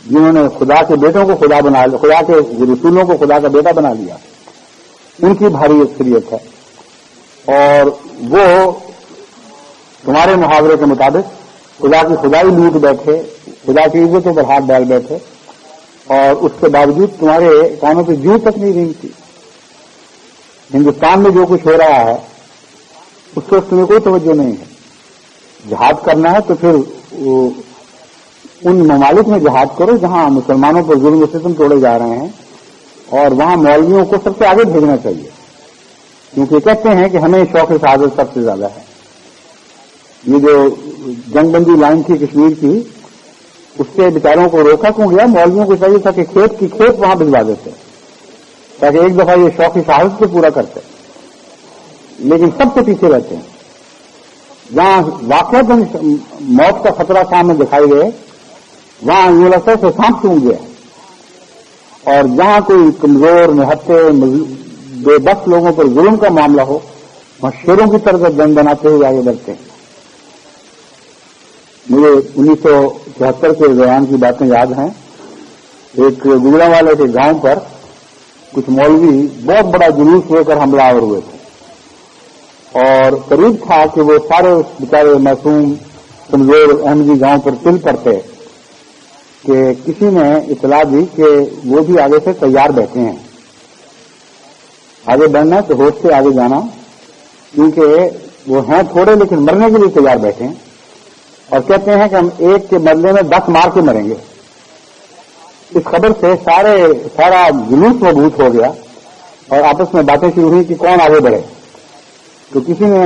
جنہوں نے خدا کے بیٹوں کو خدا بنا لیا، خدا کے رسولوں کو خدا کا بیٹا بنا لیا، ان کی بھاری اکثریت ہے، اور وہ تمہارے محاورے کے مطابق خدا کی خدائی لوٹ بیٹھے، خدا کی عزتوں پر ہاتھ ڈال بیٹھے، اور اس کے باوجود تمہارے کانوں پہ جوں تک نہیں رینگتی۔ ہندوستان میں جو کچھ ہو رہا ہے اس سے تمہیں کوئی توجہ نہیں ہے۔ جہاد کرنا ہے تو پھر ان ممالک میں جہاد کرو جہاں مسلمانوں پر ظلم و ستم توڑے جا رہے ہیں، اور وہاں مولویوں کو سب سے آگے بھیجنا چاہیے، کیونکہ کہتے ہیں کہ ہمیں شوق شہادت سب سے زیادہ ہے۔ یہ جو جنگ بندی لائن تھی کشمیر کی، اس سے بیچاروں کو روکا کیوں گیا؟ مولویوں کو چاہیے تھا کہ کھیت کی کھیت وہاں بھجوا دیتے تاکہ ایک دفعہ یہ شوق شہادت کو پورا کرتے، لیکن سب سے پیچھے رہتے ہیں۔ جہاں واقعات موت کا خطرہ سامنے دکھائی دے وہاں یوں لگتا ہے کہ سانپ چونک گیا، اور جہاں کوئی کمزور نہتے بے بس لوگوں پر ظلم کا معاملہ ہو وہاں شیروں کی طرف دن بناتے ہوئے آگے بڑھتے ہیں۔ مجھے 1974 کے دوران کی باتیں یاد ہیں۔ ایک گجرانوالے کے گاؤں پر کچھ مولوی بہت بڑا جلوس لے کر حملہ آور ہوئے تھے، اور قریب تھا کہ وہ سارے اس بیچارے معصوم کمزور احمدی گاؤں پر تل پڑتے کہ کسی نے اطلاع دی کہ وہ بھی آگے سے تیار بیٹھے ہیں، آگے بڑھنا تو ہوش سے آگے جانا، کیونکہ وہ ہیں تھوڑے لیکن مرنے کے لیے تیار بیٹھے ہیں، اور کہتے ہیں کہ ہم ایک کے بدلے میں 10 مار کے مریں گے۔ اس خبر سے سارا جلوس مضبوط ہو گیا، اور آپس میں باتیں شروع ہوئی کہ کون آگے بڑھے۔ تو کسی نے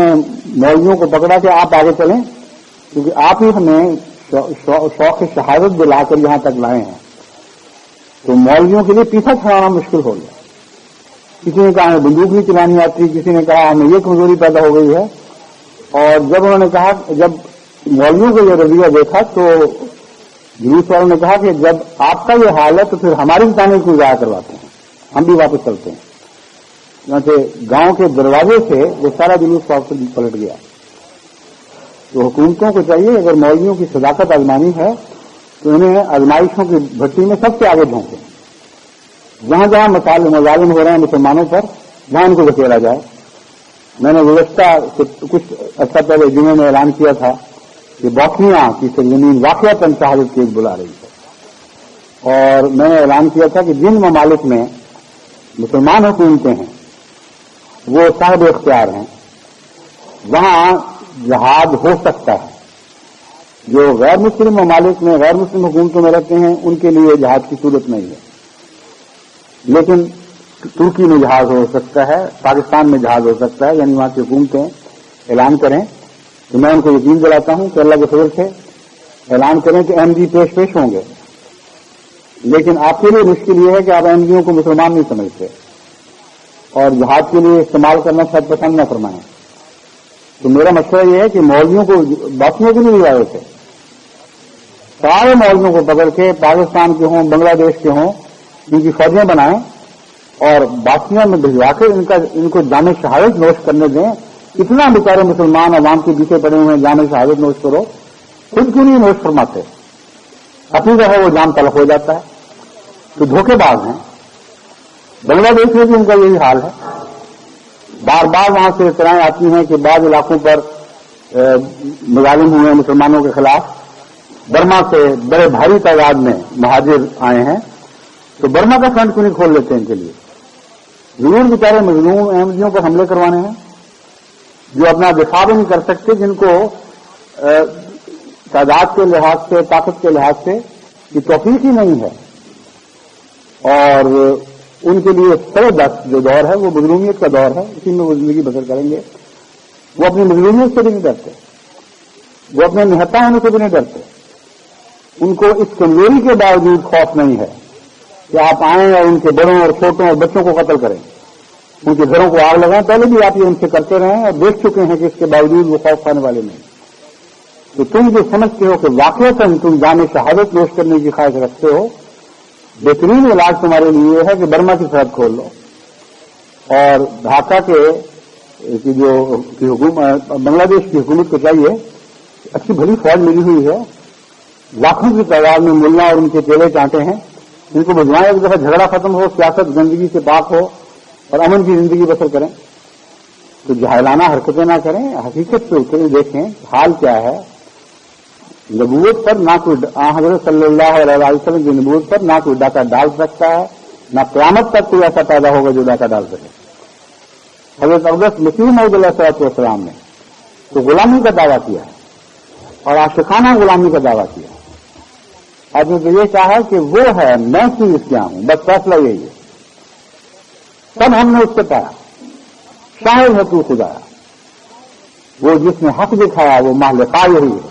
مولویوں کو پکڑا کہ آپ آگے چلیں، کیونکہ آپ ہی ہمیں شوق شہادت دلا کر یہاں تک لائے ہیں۔ تو مولویوں کے لیے پیچھا چھڑانا مشکل ہو گیا۔ کسی نے کہا ہمیں بندوق نہیں چلانی آتی، کسی نے کہا ہمیں یہ کمزوری پیدا ہو گئی ہے، اور جب انہوں نے کہا، جب مولویوں کو یہ رویہ دیکھا تو جلوس والوں نے کہا کہ جب آپ کا یہ حال ہے تو پھر ہماری جانیں کیوں ضائع کرواتے ہیں، ہم بھی واپس چلتے ہیں۔ چنانچہ گاؤں کے دروازے سے وہ سارا جلوس واپس پلٹ گیا۔ تو حکومتوں کو چاہیے اگر مولویوں کی صداقت آزمانی ہے تو انہیں آزمائشوں کی بھٹی میں سب سے آگے جھونکیں، جہاں جہاں مظالم ہو رہے ہیں مسلمانوں پر جہاں ان کو دھکیلا جائے۔ میں نے گزشتہ کچھ عرصہ پہلے جمعے میں اعلان کیا تھا کہ بوسنیا کی سرزمین واقعتاً شہادت کی بلا رہی ہے، اور میں نے اعلان کیا تھا کہ جن ممالک میں مسلمان حکومتیں ہیں وہ صاحب اختیار ہیں، وہاں جہاد ہو سکتا ہے۔ جو غیر مسلم ممالک میں غیر مسلم حکومتوں میں رہتے ہیں ان کے لیے جہاد کی صورت نہیں ہے، لیکن ترکی میں جہاد ہو سکتا ہے، پاکستان میں جہاد ہو سکتا ہے، یعنی وہاں کی حکومتیں اعلان کریں تو میں ان کو یقین دلاتا ہوں کہ اللہ کے فضل سے اعلان کریں کہ احمدی پیش ہوں گے، لیکن آپ کے لیے مشکل یہ ہے کہ آپ احمدیوں کو مسلمان نہیں سمجھتے اور جہاد کے لیے استعمال کرنا شاید پسند نہ فرمائیں۔ تو میرا مشورہ یہ ہے کہ مولویوں کو بوسنیا کے لیے آئے تھے، سارے مولویوں کو پکڑ کے پاکستان کے ہوں بنگلہ دیش کے ہوں ان کی فوجیں بنائیں اور بوسنیا میں بھجوا کے ان کو جامع شہادت نوش کرنے دیں۔ اتنا بیچارے مسلمان عوام کے پیچھے پڑے ہوئے ہیں جامع شہادت نوش کرو، خود کیوں نہیں نوش فرماتے؟ اپنی جگہ وہ جام تلخ ہو جاتا ہے۔ تو دھوکے باز ہیں۔ بنگلہ دیش میں بھی ان کا یہی حال ہے، بار بار وہاں سے اطلاعیں آتی ہیں کہ بعض علاقوں پر مظالم ہوئے ہیں مسلمانوں کے خلاف، برما سے بڑے بھاری تعداد میں مہاجر آئے ہیں، تو برما کا فرنٹ کیوں نہیں کھول لیتے ان کے لیے؟ ضرور بیچارے مظلوم احمدیوں پر حملے کروانے ہیں جو اپنا دفاع بھی نہیں کر سکتے، جن کو تعداد کے لحاظ سے طاقت کے لحاظ سے یہ توفیق ہی نہیں ہے، اور ان کے لیے سربست جو دور ہے وہ مظلومیت کا دور ہے، اسی میں وہ زندگی بسر کریں گے۔ وہ اپنی مظلومیت سے بھی نہیں ڈرتے، وہ اپنے نہتا ہونے سے بھی نہیں ڈرتے، ان کو اس کمزوری کے باوجود خوف نہیں ہے کہ آپ آئیں اور ان کے بڑوں اور چھوٹوں اور بچوں کو قتل کریں، ان کے گھروں کو آگ لگائیں۔ پہلے بھی آپ یہ ان سے کرتے رہے ہیں اور دیکھ چکے ہیں کہ اس کے باوجود وہ خوف کھانے والے نہیں۔ تو تم جو سمجھتے ہو کہ واقعتاً تم جامع شہادت نوش کرنے کی خواہش رکھتے ہو، بہترین علاج تمہارے لیے یہ ہے کہ برما کی سرحد کھول لو اور ڈھاکہ کی جو حکومت بنگلہ دیش کی حکومت کو چاہیے، اچھی بھلی فوج ملی ہوئی ہے، لاکھوں کی تعداد میں ملا اور ان کے چیلے چانٹے ہیں، ان کو بھجوائیں، ایک دفعہ جھگڑا ختم ہو، سیاست گندگی سے پاک ہو، اور امن کی زندگی بسر کریں، تو جاہلانہ حرکتیں نہ کریں، حقیقت سے اترے دیکھیں حال کیا ہے۔ نبوت پر نہ کوئی حضرت صلی اللہ علیہ وسلم کی نبوت پر نہ کوئی ڈاکہ ڈال سکتا ہے، نہ قیامت تک کوئی ایسا پیدا ہوگا جو ڈاکہ ڈال سکے۔ حضرت اقدس مسیح موعود علیہ السلام نے تو غلامی کا دعویٰ کیا ہے اور عاشقانہ غلامی کا دعویٰ کیا۔ آدمی تو یہ چاہا کہ وہ ہے، میں چیز کیا ہوں، بس فیصلہ یہی ہے۔ تب ہم نے اس سے پایا شاہد ہے تو خدا، وہ جس نے حق دکھایا وہ مہلکا یہی ہے۔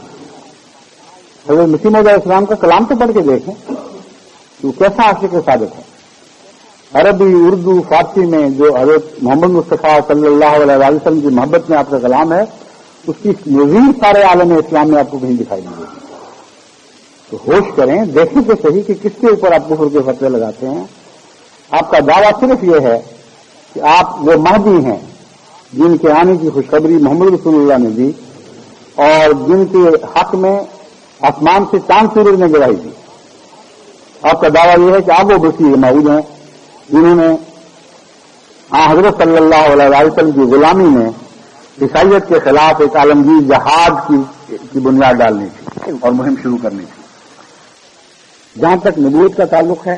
حضرت مسیح موعود علیہ السلام کا کلام تو پڑھ کے دیکھیں تو کیسا عاشق ثابت ہے۔ عربی، اردو، فارسی میں جو حضرت محمد مصطفیٰ صلی اللہ علیہ وسلم کی محبت میں آپ کا کلام ہے، اس کی نظیر سارے عالم اسلام میں آپ کو کہیں دکھائی نہیں دیتی۔ تو ہوش کریں، دیکھیں تو صحیح کہ کس کے اوپر آپ کفر کے فتوے لگاتے ہیں۔ آپ کا دعویٰ صرف یہ ہے کہ آپ وہ مہدی ہیں جن کے آنے کی خوشخبری محمد رسول اللہ نے دی اور جن کے حق میں آسمان سے چاند سورج نے گواہی دی۔ آپ کا دعویٰ یہ ہے کہ آپ وہ مسیح موعود ہیں جنہوں نے حضرت صلی اللہ علیہ وسلم کی غلامی میں عیسائیت کے خلاف ایک عالمگیر جہاد کی بنیاد ڈالنی تھی اور مہم شروع کرنی تھی۔ جہاں تک نبوت کا تعلق ہے،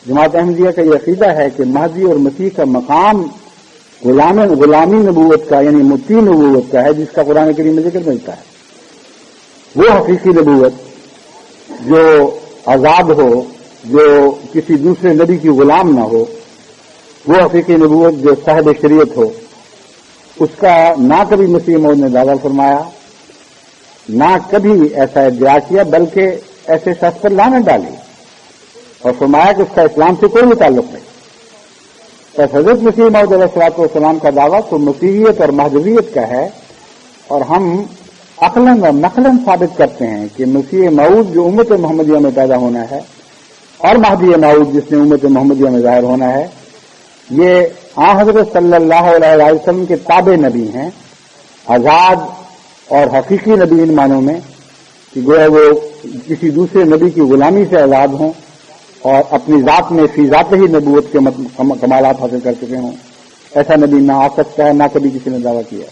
جماعت احمدیہ کا یہ عقیدہ ہے کہ مہدی اور مسیح کا مقام غلامی نبوت کا یعنی مطیع نبوت کا ہے، جس کا قرآن کریم میں ذکر ملتا ہے۔ وہ حقیقی نبوت جو آزاد ہو، جو کسی دوسرے نبی کی غلام نہ ہو، وہ حقیقی نبوت جو صاحب شریعت ہو، اس کا نہ کبھی مسیح موعود نے دعویٰ فرمایا، نہ کبھی ایسا ادعا کیا، بلکہ ایسے شخص پر لعنت ڈالی اور فرمایا کہ اس کا اسلام سے کوئی تعلق نہیں۔ تو حضرت مسیح موعود علیہ السلام کا دعویٰ تو مسیحیت اور مہدویت کا ہے، اور ہم عقلاً اور نقلاً ثابت کرتے ہیں کہ مسیح موعود جو امت محمدیہ میں پیدا ہونا ہے اور مہدی موعود جس نے امت محمدیہ میں ظاہر ہونا ہے، یہ حضرت صلی اللہ علیہ وسلم کے تابع نبی ہیں، آزاد اور حقیقی نبی ان معنوں میں کہ گویا وہ کسی دوسرے نبی کی غلامی سے آزاد ہوں اور اپنی ذات میں فی ذات ہی نبوت کے کمالات حاصل کر چکے ہوں۔ ایسا نبی نہ آ سکتا ہے، نہ کبھی کسی نے دعویٰ کیا۔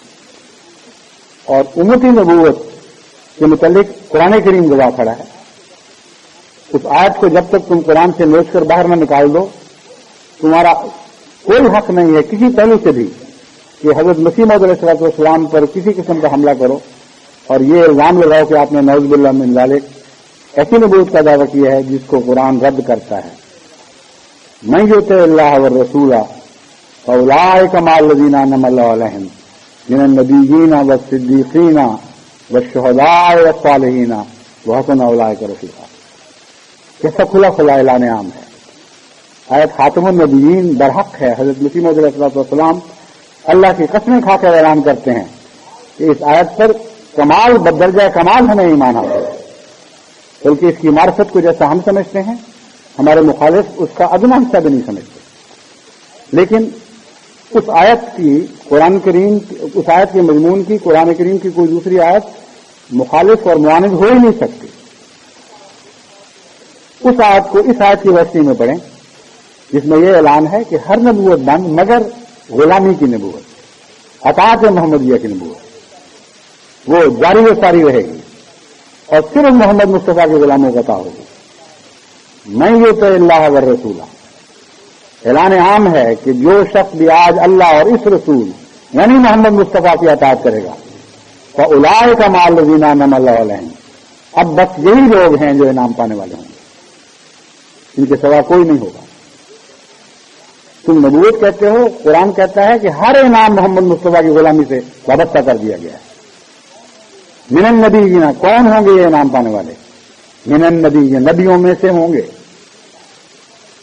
اور امتی نبوت کے متعلق قرآن کریم گواہ کھڑا ہے۔ اس آیت کو جب تک تم قرآن سے نوچ کر باہر نہ نکال دو، تمہارا کوئی حق نہیں ہے کسی پہلو سے بھی کہ حضرت مسیح موعود علیہ السلام پر کسی قسم کا حملہ کرو اور یہ الزام لگاؤ کہ آپ نے نعوذ باللہ من ذالک ایسی نبوت کا دعویٰ کیا ہے جس کو قرآن رد کرتا ہے۔ من یطع اللہ والرسول فاولئک مع الذین انعم اللہ علیہم من النبیین والصدیقین والشہداء والصالحین وحسن اولئک رفیقا۔ کیسا کھلا کھلا اعلان عام ہے۔ آیت خاتم النبیین برحق ہے۔ حضرت مسیح موعود علیہ السلام اللہ کی قسمیں کھا کر اعلان کرتے ہیں کہ اس آیت پر کمال بدرجہ کمال ہمیں ایمان حاصل ہے، بلکہ اس کی معرفت کو جیسا ہم سمجھتے ہیں ہمارے مخالف اس کا ادنا حصہ بھی نہیں سمجھتے۔ لیکن اس آیت کی قرآن کریم، اس آیت کے مضمون کی قرآن کریم کی کوئی دوسری آیت مخالف اور معاند ہو ہی نہیں سکتی۔ اس آیت کو اس آیت کی روشنی میں پڑھیں جس میں یہ اعلان ہے کہ ہر نبوت بند مگر غلامی کی نبوت، اطاعت محمدیہ کی نبوت وہ جاری و ساری رہے گی اور صرف محمد مصطفیٰ کے غلاموں کا عطا ہوگی۔ من یطع اللہ والرسول، اعلان عام ہے کہ جو شخص بھی آج اللہ اور اس رسول یعنی محمد مصطفیٰ کی اطاعت کرے گا فاولئک مع الذین انعم اللہ علیہم، اب بس یہی لوگ ہیں جو انعام پانے والے ہوں گے، ان کے سوا کوئی نہیں ہوگا۔ تم نبوت کہتے ہو، قرآن کہتا ہے کہ ہر انعام محمد مصطفیٰ کی غلامی سے وابستہ کر دیا گیا ہے۔ من النبیین، کون ہوں گے یہ انعام پانے والے؟ من النبیین، نبیوں میں سے ہوں گے،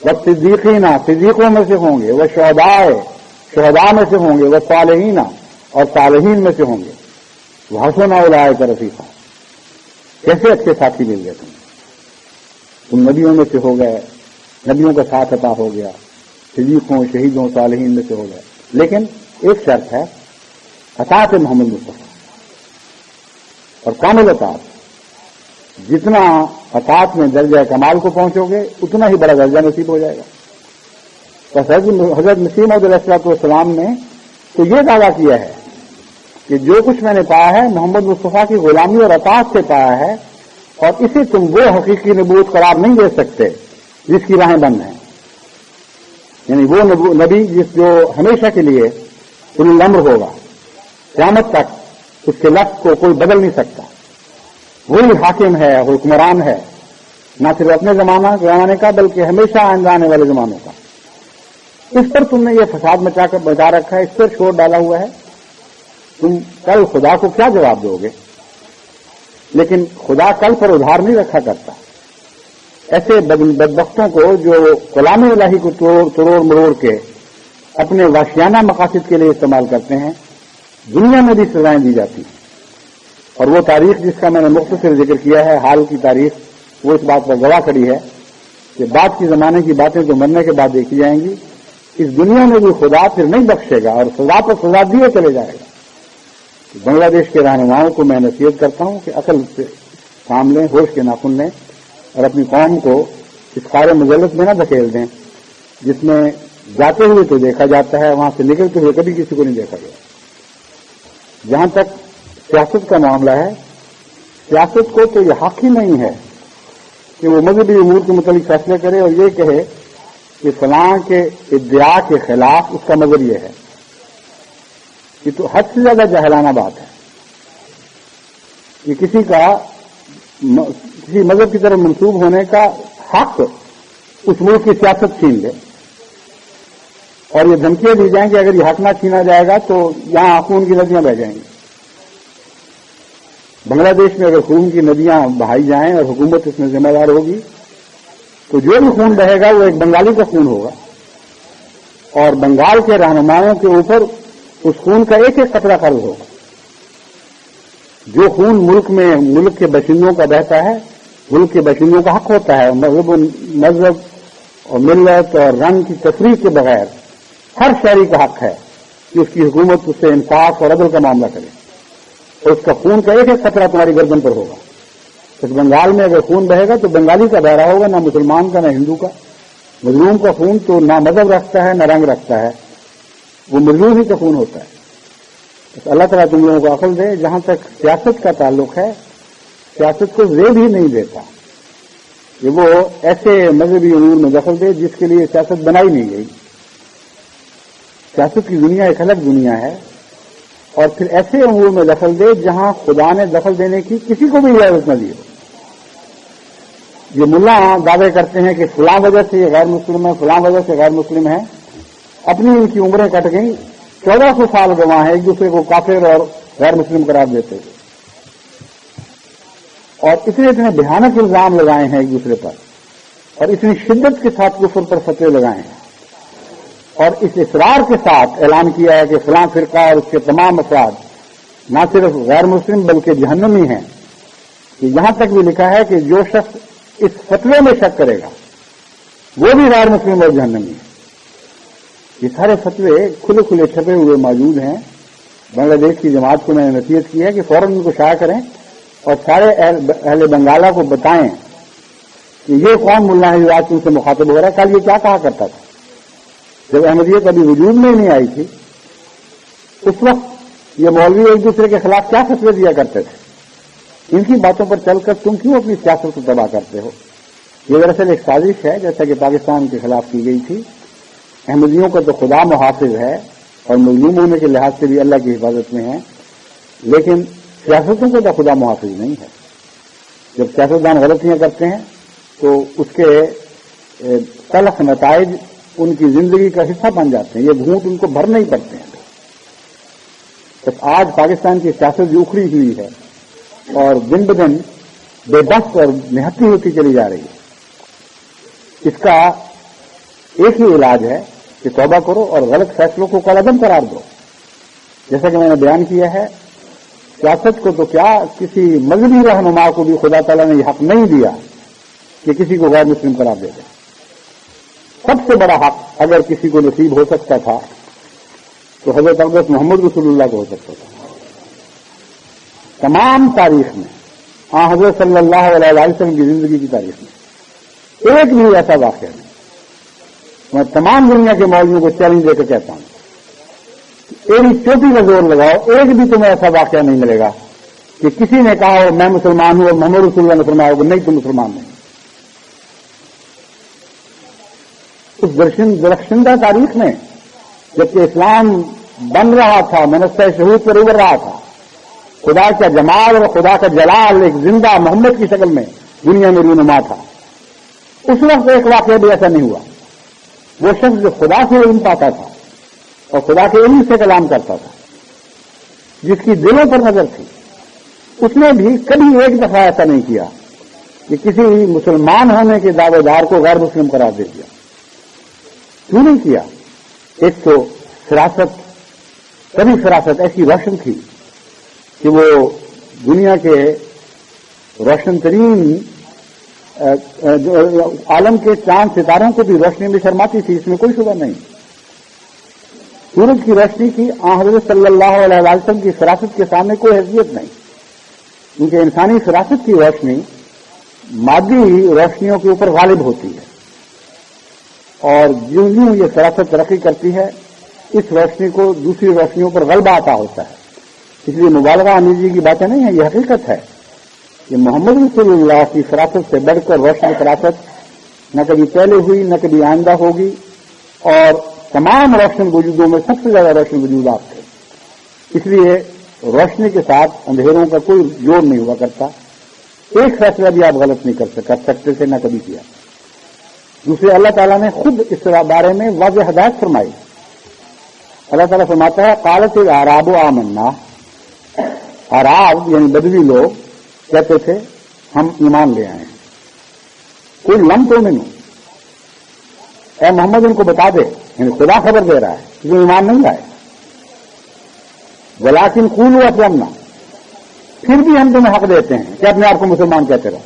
والصدیقین، صدیقوں میں سے ہوں گے، والشہداء، شہداء میں سے ہوں گے، والصالحین، اور صالحین میں سے ہوں گے، وحسن اولئک رفیقا، کیسے اچھے ساتھی مل گئے تم نبیوں میں سے ہو گئے، نبیوں کا ساتھ عطا ہو گیا، صدیقوں، شہیدوں، صالحین میں سے ہو گئے، لیکن ایک شرط ہے اطاعت محمد مصطفیٰ اور کامل اطاعت۔ جتنا اطاعت میں درجہ کمال کو پہنچو گے اتنا ہی بڑا درجہ نصیب ہو جائے گا۔ بس حضرت مسیح موعود علیہ السلام نے تو یہ دعویٰ کیا ہے کہ جو کچھ میں نے پایا ہے محمد مصطفیٰ کی غلامی اور اطاعت سے پایا ہے، اور اسے تم وہ حقیقی نبوت قرار نہیں دے سکتے جس کی راہیں بند ہیں، یعنی وہ نبی جو ہمیشہ کے لیے اولو الامر ہوگا، قیامت تک اس کے لفظ کو کوئی بدل نہیں سکتا، وہی حاکم ہے، حکمران ہے، نہ صرف اپنے زمانے کا بلکہ ہمیشہ آئندہ آنے والے زمانوں کا۔ اس پر تم نے یہ فساد بچا رکھا ہے، اس پر شور ڈالا ہوا ہے، تم کل خدا کو کیا جواب دو گے؟ لیکن خدا کل پر ادھار نہیں رکھا کرتا۔ ایسے بدبختوں کو جو کلام الہی کو توڑ مروڑ کے اپنے وحشیانہ مقاصد کے لیے استعمال کرتے ہیں، دنیا میں بھی سزائیں دی جاتی ہیں۔ اور وہ تاریخ جس کا میں نے مختصر ذکر کیا ہے، حال کی تاریخ، وہ اس بات پر گواہ کھڑی ہے کہ بعد کے زمانے کی باتیں جو مرنے کے بعد دیکھی جائیں گی، اس دنیا میں بھی خدا پھر نہیں بخشے گا اور سزا پر سزا دیے چلے جائے گا۔ بنگلہ دیش کے رہنماؤں کو میں نصیحت کرتا ہوں کہ عقل سے کام لیں، ہوش کے ناخن لیں، اور اپنی قوم کو اس خار مجلس میں نہ دھکیل دیں جس میں جاتے ہوئے تو دیکھا جاتا ہے، وہاں سے نکلتے ہوئے کبھی کسی کو نہیں دیکھا گیا۔ جہاں تک سیاست کا معاملہ ہے، سیاست کو تو یہ حق ہی نہیں ہے کہ وہ مذہبی امور کے متعلق فیصلے کرے اور یہ کہے کہ فلاں کے ادعا کے خلاف اس کا مذہب یہ ہے۔ یہ تو حد سے زیادہ جاہلانہ بات ہے کہ کسی مذہب کی طرف منسوب ہونے کا حق اس ملک کی سیاست چھین لے، اور یہ دھمکیاں دی جائیں کہ اگر یہ حق نہ چھینا جائے گا تو یہاں خون کی ندیاں بہ جائیں گی۔ بنگلہ دیش میں اگر خون کی ندیاں بہائی جائیں اور حکومت اس میں ذمہ دار ہوگی تو جو بھی خون بہے گا وہ ایک بنگالی کا خون ہوگا، اور بنگال کے رہنماؤں کے اوپر اس خون کا ایک ایک قطرہ قرض ہوگا۔ جو خون ملک کے باشندوں کا بہتا ہے، ملک کے باشندوں کا حق ہوتا ہے، مذہب اور ملت اور رنگ کی تفریق کے بغیر ہر شہری کا حق ہے کہ اس کی حکومت اس سے انصاف اور عدل کا معاملہ کرے، اور اس کا خون کا ایک ایک قطرہ تمہاری گردن پر ہوگا۔ اس بنگال میں اگر خون بہے گا تو بنگالی کا بہ رہا ہوگا، نہ مسلمان کا نہ ہندو کا۔ مظلوم کا خون تو نہ مذہب رکھتا ہے نہ رنگ رکھتا ہے، وہ مظلوم ہی کا خون ہوتا ہے۔ بس اللہ تعالیٰ تم لوگوں کو عقل دے۔ جہاں تک سیاست کا تعلق ہے، سیاست کو زیب ہی نہیں دیتا کہ وہ ایسے مذہبی امور میں دخل دے جس کے لیے سیاست بنائی نہیں گئی۔ سیاست کی دنیا ایک الگ دنیا ہے، اور پھر ایسے امور میں دخل دے جہاں خدا نے دخل دینے کی کسی کو بھی اجازت نہ دی ہو۔ یہ ملا دعوے کرتے ہیں کہ فلاں وجہ سے یہ غیر مسلم ہے، فلاں وجہ سے غیر مسلم ہے، اپنی ان کی عمریں کٹ گئیں، 1400 سال گواہ ہیں، ایک دوسرے کو کافر اور غیر مسلم قرار دیتے تھے، اور اتنے بھیانک الزام لگائے ہیں ایک دوسرے پر، اور اتنی شدت کے ساتھ کفر پر فتوے لگائے ہیں، اور اس اصرار کے ساتھ اعلان کیا ہے کہ فلاں فرقہ اور اس کے تمام افراد نہ صرف غیر مسلم بلکہ جہنمی ہیں، کہ یہاں تک بھی لکھا ہے کہ جو شخص اس فتوے میں شک کرے گا وہ بھی غیر مسلم اور جہنمی ہے۔ یہ سارے فتوے کھلے کھلے چھپے ہوئے موجود ہیں۔ بنگلہ دیش کی جماعت کو میں نے نصیحت کی ہے کہ فوراً ان کو شائع کریں اور سارے اہل بنگالہ کو بتائیں کہ یہ کون ملا ہے جو آج تم سے مخاطب ہو رہا ہے، کل یہ کیا کہا کرتا تھا جب احمدیت ابھی وجود میں ہی نہیں آئی تھی۔ اس وقت یہ مولوی ایک دوسرے کے خلاف کیا فتوے دیا کرتے تھے۔ ان کی باتوں پر چل کر تم کیوں اپنی سیاست کو تباہ کرتے ہو؟ یہ دراصل ایک سازش ہے، جیسا کہ پاکستان کے خلاف کی گئی تھی۔ احمدیوں کا تو خدا محافظ ہے اور مظلوم ہونے کے لحاظ سے بھی اللہ کی حفاظت میں ہے، لیکن سیاستوں کو تو خدا محافظ نہیں ہے۔ جب سیاستدان غلطیاں کرتے ہیں تو اس کے تلخ نتائج ان کی زندگی کا حصہ بن جاتے ہیں، یہ گھونٹ ان کو بھرنا ہی پڑتے ہیں۔ بس آج پاکستان کی سیاست جو اکھڑی ہوئی ہے اور دن بدن بے بس اور نہتی ہوتی چلی جا رہی ہے، اس کا ایک ہی علاج ہے کہ توبہ کرو اور غلط فیصلوں کو کالعدم قرار دو۔ جیسا کہ میں نے بیان کیا ہے، سیاست کو تو کیا کسی مذہبی رہنما کو بھی خدا تعالیٰ نے یہ حق نہیں دیا کہ کسی کو غیر مسلم قرار دے دے۔ سب سے بڑا حق اگر کسی کو نصیب ہو سکتا تھا تو حضرت اقدس محمد رسول اللہ کو ہو سکتا تھا۔ تمام تاریخ میں حضرت صلی اللہ علیہ وسلم کی زندگی کی تاریخ میں ایک بھی ایسا واقعہ نہیں میں تمام دنیا کے مولویوں کو چیلنج دے کر کہتا ہوں، ایک چوٹی کا زور لگاؤ، ایک بھی تمہیں ایسا واقعہ نہیں ملے گا کہ کسی نے کہا ہو میں مسلمان ہوں اور محمد رسول اللہ نے فرمایا ہوگا نہیں تم مسلمان نہیں۔ اس درخشندہ تاریخ میں جبکہ اسلام بن رہا تھا، منصہ شہود پر ابھر رہا تھا، خدا کا جمال اور خدا کا جلال ایک زندہ محمد کی شکل میں دنیا میں رونما تھا، اس وقت ایک واقعہ بھی ایسا نہیں ہوا۔ وہ شخص جو خدا سے علم پاتا تھا اور خدا کے علم سے کلام کرتا تھا، جس کی دلوں پر نظر تھی، اس نے بھی کبھی ایک دفعہ ایسا نہیں کیا کہ کسی مسلمان ہونے کے دعوے دار کو غیر مسلم قرار دے دیا۔ کیوں نہیں کیا؟ ایک تو فراست، کبھی فراست ایسی روشن تھی کہ وہ دنیا کے روشن ترین عالم کے چاند ستاروں کو بھی روشنی میں شرماتی تھی، اس میں کوئی شبہ نہیں۔ سورج کی روشنی کی حضرت صلی اللہ علیہ وسلم کی فراست کے سامنے کوئی حیثیت نہیں، کیونکہ انسانی فراست کی روشنی مادی روشنیوں کے اوپر غالب ہوتی ہے، اور جوں جوں یہ فراست ترقی کرتی ہے اس روشنی کو دوسری روشنیوں پر غلبہ آتا ہوتا ہے۔ اس لیے مبالغہ آمیزی کی باتیں نہیں ہیں، یہ حقیقت ہے کہ محمد رسول اللہ کی فراست سے بڑھ کر روشنی فراست نہ کبھی پہلے ہوئی نہ کبھی آئندہ ہوگی، اور تمام روشن وجودوں میں سب سے زیادہ روشن وجود آپ تھے۔ اس لیے روشنی کے ساتھ اندھیروں کا کوئی جوڑ نہیں ہوا کرتا، ایک فیصلہ بھی آپ غلط نہیں کر سکتے تھے، نہ کبھی کیا۔ دوسرے اللہ تعالیٰ نے خود اس بارے میں واضح ہدایت فرمائی۔ اللہ تعالیٰ فرماتا ہے قالت الاعراب آمنا، اعراب یعنی بدوی لوگ کہتے تھے ہم ایمان لے آئے ہیں۔ کوئی لم تو نہیں، اے محمد ان کو بتا دے، یعنی خدا خبر دے رہا ہے کہ وہ ایمان نہیں لائے۔ ولیکن قولوا اسلمنا، پھر بھی ہم تمہیں حق دیتے ہیں کہ اپنے آپ کو مسلمان کہتے رہو۔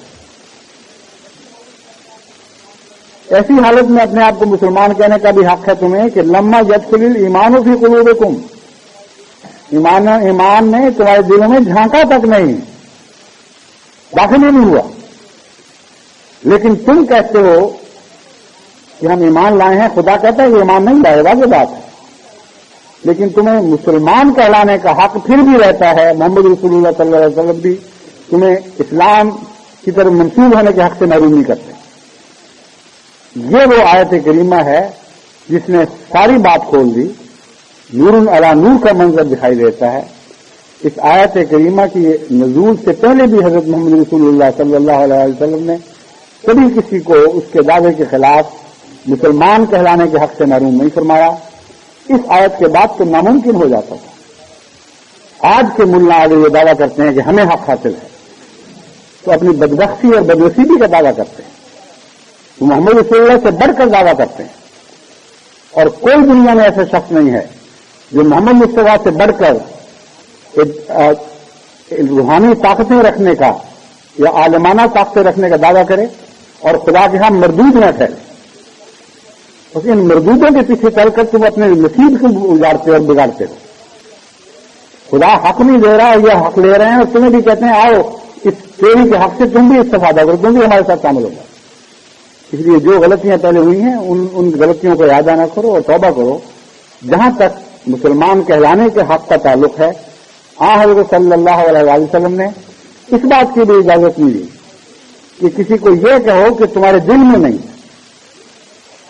ایسی حالت میں اپنے آپ کو مسلمان کہنے کا بھی حق ہے تمہیں کہ لما یدخل الایمان فی قلوبکم، ایمان نے تمہارے دلوں میں جھانکا تک نہیں، داخل ہی نہیں ہوا، لیکن تم کہتے ہو کہ ہم ایمان لائے ہیں۔ خدا کہتا ہے کہ ایمان نہیں لائے، واضح بات ہے، لیکن تمہیں مسلمان کہلانے کا حق پھر بھی رہتا ہے۔ محمد رسول اللہ صلی اللہ علیہ وسلم بھی تمہیں اسلام کی طرف منسوب ہونے کے حق سے محروم نہیں کرتے۔ یہ وہ آیت کریمہ ہے جس نے ساری بات کھول دی، نور علی نور کا منظر دکھائی دیتا ہے۔ اس آیت کریمہ کی نزول سے پہلے بھی حضرت محمد رسول اللہ صلی اللہ علیہ وسلم نے کبھی کسی کو اس کے دعوے کے خلاف مسلمان کہلانے کے حق سے محروم نہیں فرمایا۔ اس آیت کے بعد تو ناممکن ہو جاتا تھا۔ آج کے ملا اگر یہ دعویٰ کرتے ہیں کہ ہمیں حق حاصل ہے تو اپنی بدبختی اور بدنصیبی کا دعویٰ کرتے ہیں، وہ محمد رسول اللہ سے بڑھ کر دعویٰ کرتے ہیں، اور کوئی دنیا میں ایسا شخص نہیں ہے جو محمد مصطفیٰ سے بڑھ کر روحانی طاقتیں رکھنے کا یا عالمانہ طاقتیں رکھنے کا دعویٰ کرے اور خدا کے ہاں مردود نہ ٹھہرے۔ بس ان مردودوں کے پیچھے چل کر تم اپنے نصیب کو اجاڑتے اور بگاڑتے ہو۔ خدا حق نہیں دے رہا، یہ حق لے رہے ہیں، اور تمہیں بھی کہتے ہیں آؤ اس چوری کے حق سے تم بھی استفادہ کرو، تم بھی ہمارے ساتھ شامل ہوگا۔ اس لیے جو غلطیاں پہلے ہوئی ہیں ان غلطیوں کو یاد آنا کرو اور توبہ کرو۔ جہاں تک مسلمان کہلانے کے حق کا تعلق ہے، حضرت صلی اللہ علیہ وسلم نے اس بات کی بھی اجازت نہیں دی کہ کسی کو یہ کہو کہ تمہارے دل میں نہیں،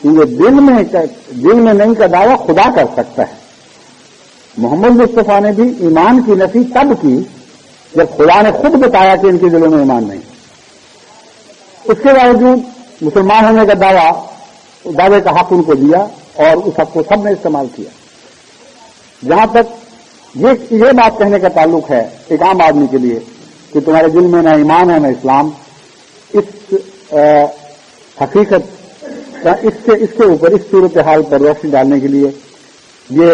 کیونکہ دل میں نہیں کا دعویٰ خدا کر سکتا ہے۔ محمد مصطفیٰ نے بھی ایمان کی نفی تب کی جب خدا نے خود بتایا کہ ان کے دلوں میں ایمان نہیں۔ اس کے باوجود مسلمان ہونے کا دعوے کا حق ان کو دیا اور اس حق کو سب نے استعمال کیا۔ جہاں تک یہ بات کہنے کا تعلق ہے ایک عام آدمی کے لیے کہ تمہارے دل میں نہ ایمان ہے نہ اسلام، اس حقیقت اس کے اوپر اس صورتحال پر روشنی ڈالنے کے لیے یہ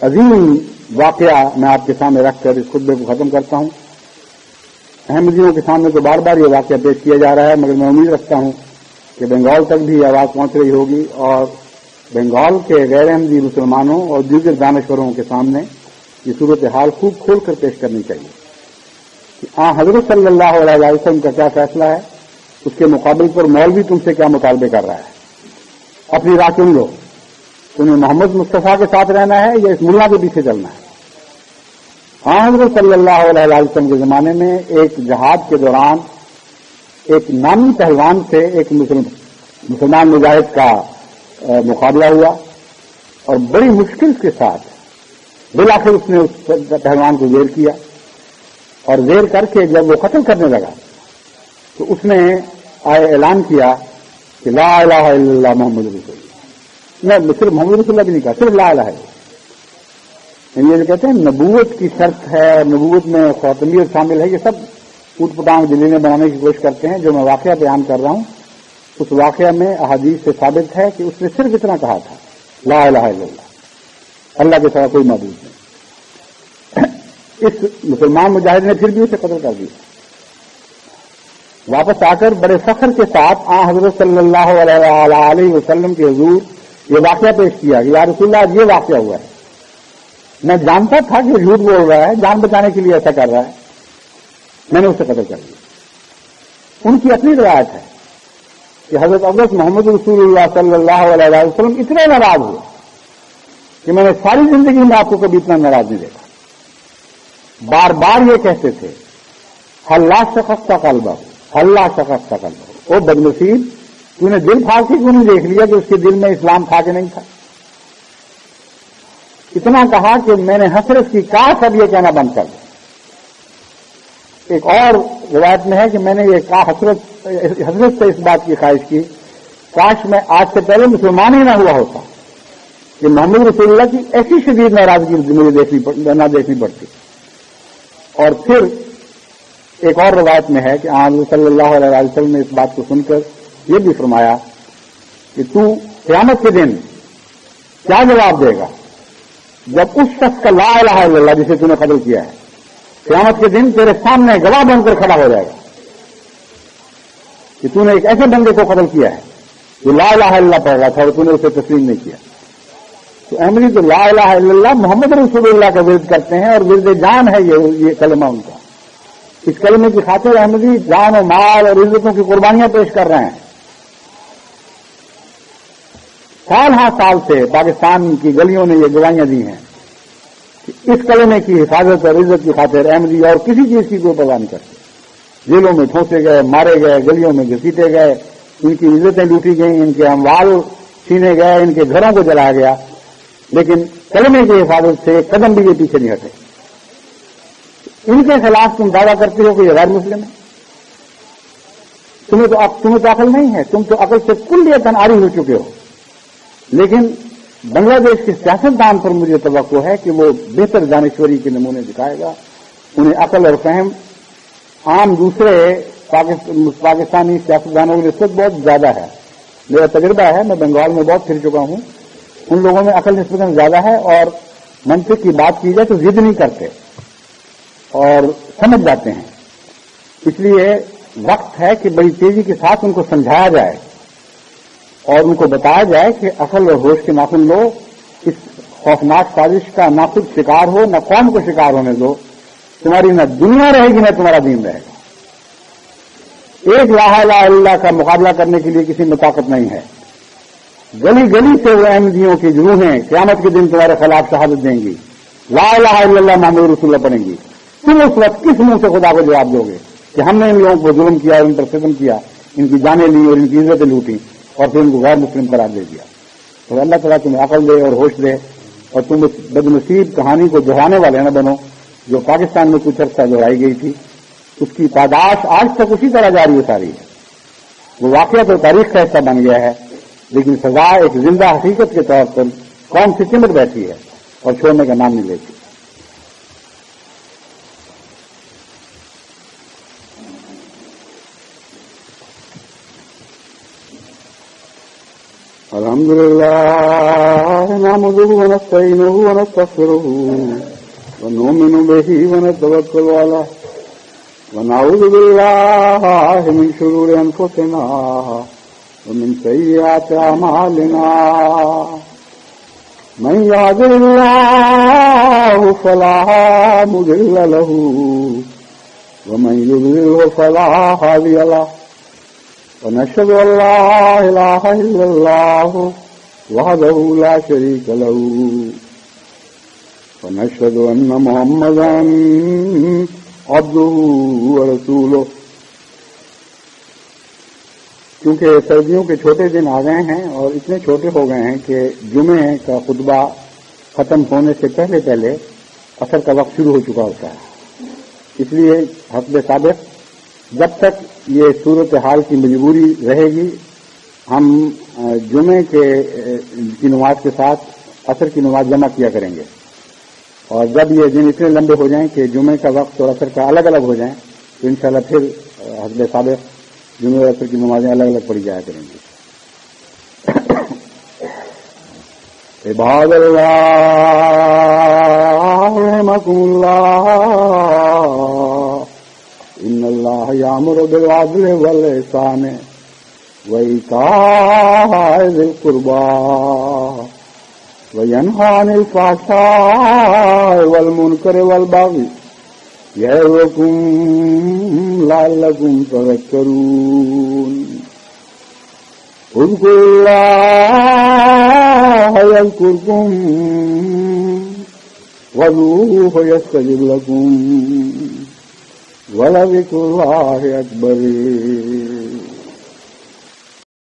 عظیم واقعہ میں آپ کے سامنے رکھ کر اس خطبے کو ختم کرتا ہوں۔ احمدیوں کے سامنے تو بار بار یہ واقعہ پیش کیا جا رہا ہے، مگر میں امید رکھتا ہوں کہ بنگال تک بھی آواز پہنچ رہی ہوگی اور بنگال کے غیر احمدی مسلمانوں اور دیگر دانشوروں کے سامنے یہ صورتحال خوب کھول کر پیش کرنی چاہیے کہ حضرت صلی اللہ علیہ وسلم کا کیا فیصلہ ہے، اس کے مقابل پر مولوی تم سے کیا مطالبے کر رہا ہے۔ اپنی راہ چن لو، تمہیں محمد مصطفیٰ کے ساتھ رہنا ہے یا اس ملا کے پیچھے چلنا ہے۔ حضرت صلی اللہ علیہ وسلم کے زمانے میں ایک جہاد کے دوران ایک نامی پہلوان سے ایک مسلمان مجاہد کا مقابلہ ہوا اور بڑی مشکل کے ساتھ بالآخر اس نے اس پہلوان کو زیر کیا، اور زیر کر کے جب وہ قتل کرنے لگا تو اس نے اعلان کیا کہ لا الہ الا اللہ محمد رسول اللہ۔ نہ صرف محمد رسول اللہ بھی نہیں کہا، صرف لا الہ الا اللہ۔ یہ کہتے ہیں نبوت کی شرط ہے، نبوت میں خاتمیت شامل ہے، یہ سب اوٹ پٹانگ دلیلیں بنانے کی کوشش کرتے ہیں۔ جو میں واقعہ بیان کر رہا ہوں اس واقعہ میں احادیث سے ثابت ہے کہ اس نے صرف اتنا کہا تھا، لا الہ الا اللہ، اللہ کے سوا کوئی معبود نہیں۔ اس مسلمان مجاہد نے پھر بھی اسے قتل کر دیا۔ واپس آ کر بڑے فخر کے ساتھ حضرت صلی اللہ علیہ وسلم کے حضور یہ واقعہ پیش کیا کہ یا رسول اللہ یہ واقعہ ہوا ہے، میں جانتا تھا کہ جھوٹ بول رہا ہے، جان بچانے کے لیے ایسا کر رہا ہے، میں نے اسے قتل کر دیا۔ ان کی اپنی روایت ہے کہ حضرت اقدس محمد رسول اللہ صلی اللہ علیہ وسلم اتنے ناراض ہوئے کہ میں نے ساری زندگی میں آپ کو کبھی اتنا ناراض نہیں دیکھا۔ بار بار یہ کہتے تھے ہلا شخص کا قلبہ، ہلا شخص کا قلبہ، او بدنصیب تو نے دل پھاڑ کے کیوں نہیں دیکھ لیا کہ اس کے دل میں اسلام تھا کہ نہیں تھا۔ اتنا کہا کہ میں نے حسرت کی کاش اب یہ کہنا بند کر دیا۔ ایک اور روایت میں ہے کہ میں نے یہ کہا حسرت سے اس بات کی خواہش کی کاش میں آج سے پہلے مسلمان ہی نہ ہوا ہوتا کہ محمد رسول اللہ کی ایسی شدید ناراضگی مجھے نہ دیکھنی پڑتی۔ اور پھر ایک اور روایت میں ہے کہ حضرت صلی اللہ علیہ وسلم نے اس بات کو سن کر یہ بھی فرمایا کہ تو قیامت کے دن کیا جواب دے گا جب اس شخص کا لا الہ الا اللہ جسے تو نے قتل کیا ہے قیامت کے دن تیرے سامنے گواہ بن کر کھڑا ہو جائے گا کہ تو نے ایک ایسے بندے کو قتل کیا ہے جو لا الہ الا اللہ پڑھ رہا تھا اور تو نے اسے تسلیم نہیں کیا۔ تو احمدی تو لا الہ الا اللہ محمد رسول اللہ کا ورد کرتے ہیں اور ورد جان ہے یہ کلمہ ان کا۔ اس کلمے کی خاطر احمدی جان و مال اور عزتوں کی قربانیاں پیش کر رہے ہیں۔ سال ہاں سال سے پاکستان کی گلیوں نے یہ گواہیاں دی ہیں کہ اس کلمے کی حفاظت اور عزت کی خاطر احمدی اور کسی چیز کی کوئی پرواہ نہیں کرتے۔ جیلوں میں پھونسے گئے، مارے گئے، گلیوں میں گھسیٹے گئے، ان کی عزتیں لوٹی گئیں، ان کے اموال چھینے گئے، ان کے گھروں کو جلایا گیا، لیکن کلمے کی حفاظت سے ایک قدم بھی یہ پیچھے نہیں ہٹے۔ ان کے خلاف تم دعویٰ کرتے ہو کہ یہ غیر مسلم ہے، تمہیں تو عقل نہیں ہے، تم تو عقل سے کلیتاً عاری ہو چکے ہو۔ لیکن بنگلہ دیش کے سیاستدان پر مجھے توقع ہے کہ وہ بہتر دانشوری کے نمونے دکھائے گا، انہیں عقل اور فہم عام دوسرے پاکستانی سیاستدانوں کے نسبت بہت زیادہ ہے۔ میرا تجربہ ہے، میں بنگال میں بہت پھر چکا ہوں، ان لوگوں میں عقل نسبتاً زیادہ ہے اور منطق کی بات کی جائے تو ضد نہیں کرتے اور سمجھ جاتے ہیں۔ اس لیے وقت ہے کہ بڑی تیزی کے ساتھ ان کو سمجھایا جائے اور ان کو بتایا جائے کہ عقل اور ہوش کے ناخن لو، اس خوفناک سازش کا نہ خود شکار ہو نہ قوم کو شکار ہونے دو، تمہاری نہ دنیا رہے گی نہ تمہارا دین رہے گا۔ ایک لا الہ الا اللہ کا مقابلہ کرنے کے لیے کسی میں طاقت نہیں ہے۔ گلی گلی سے وہ احمدیوں کی جروحیں قیامت کے دن تمہارے خلاف شہادت دیں گی، لا الہ الا اللہ محمد رسول اللہ پڑھیں گی۔ تم اس وقت کس منہ سے خدا کو جواب دو گے کہ ہم نے ان لوگوں کو ظلم کیا، ان پر ستم کیا، ان کی جانیں لی اور ان کی عزتیں لوٹی اور پھر ان کو غیر مسلم قرار دے دیا؟ تو اللہ تعالیٰ تمہیں عقل دے اور ہوش دے اور تم اس بدنصیب کہانی کو دہرانے والے نہ بنو جو پاکستان میں کچھ عرصہ دہرائی گئی تھی۔ اس کی پاداش آج تک اسی طرح جاری اتاری ہے۔ وہ واقعہ تو تاریخ کا حصہ بن گیا ہے، لیکن سزا ایک زندہ حقیقت کے طور پر قوم سے چمٹ بیٹھی ہے اور چھوڑنے کا نام نہیں لیتی۔ الحمد لله نحمده ونستعينه ونستغفره ونؤمن به ونتوكل عليه ونعوذ بالله من شرور أنفسنا ومن سيئات أعمالنا من يهده الله فلا مضل له ومن يضلل فلا هادي له ونشهد أن لا إله إلا الله وحده لا شريك له ونشهد أن محمدا عبده ورسوله. کیونکہ سردیوں کے چھوٹے دن آ گئے ہیں اور اتنے چھوٹے ہو گئے ہیں کہ جمعے کا خطبہ ختم ہونے سے پہلے پہلے عصر کا وقت شروع ہو چکا ہوتا ہے. اس لیے حسب سابق جب تک یہ صورتحال کی مجبوری رہے گی ہم جمعے کی نماز کے ساتھ عصر کی نماز جمع کیا کریں گے. اور جب یہ دن اتنے لمبے ہو جائیں کہ جمعے کا وقت اور عصر کا الگ الگ ہو جائیں تو انشاءاللہ پھر حسب سابق جمعے اور عصر کی نمازیں الگ الگ پڑھی جایا کریں گی. عباد اللہ رحمکم اللہ ان اللہ یامر بالعدل والاحسان وایتاء ذی القربى وینہی عن الفحشاء والمنکر والبغی یعظکم لعلکم تذکرون. اذکروا اللہ یذکرکم وادعوہ یستجب لکم ولذکر اللہ اکبر.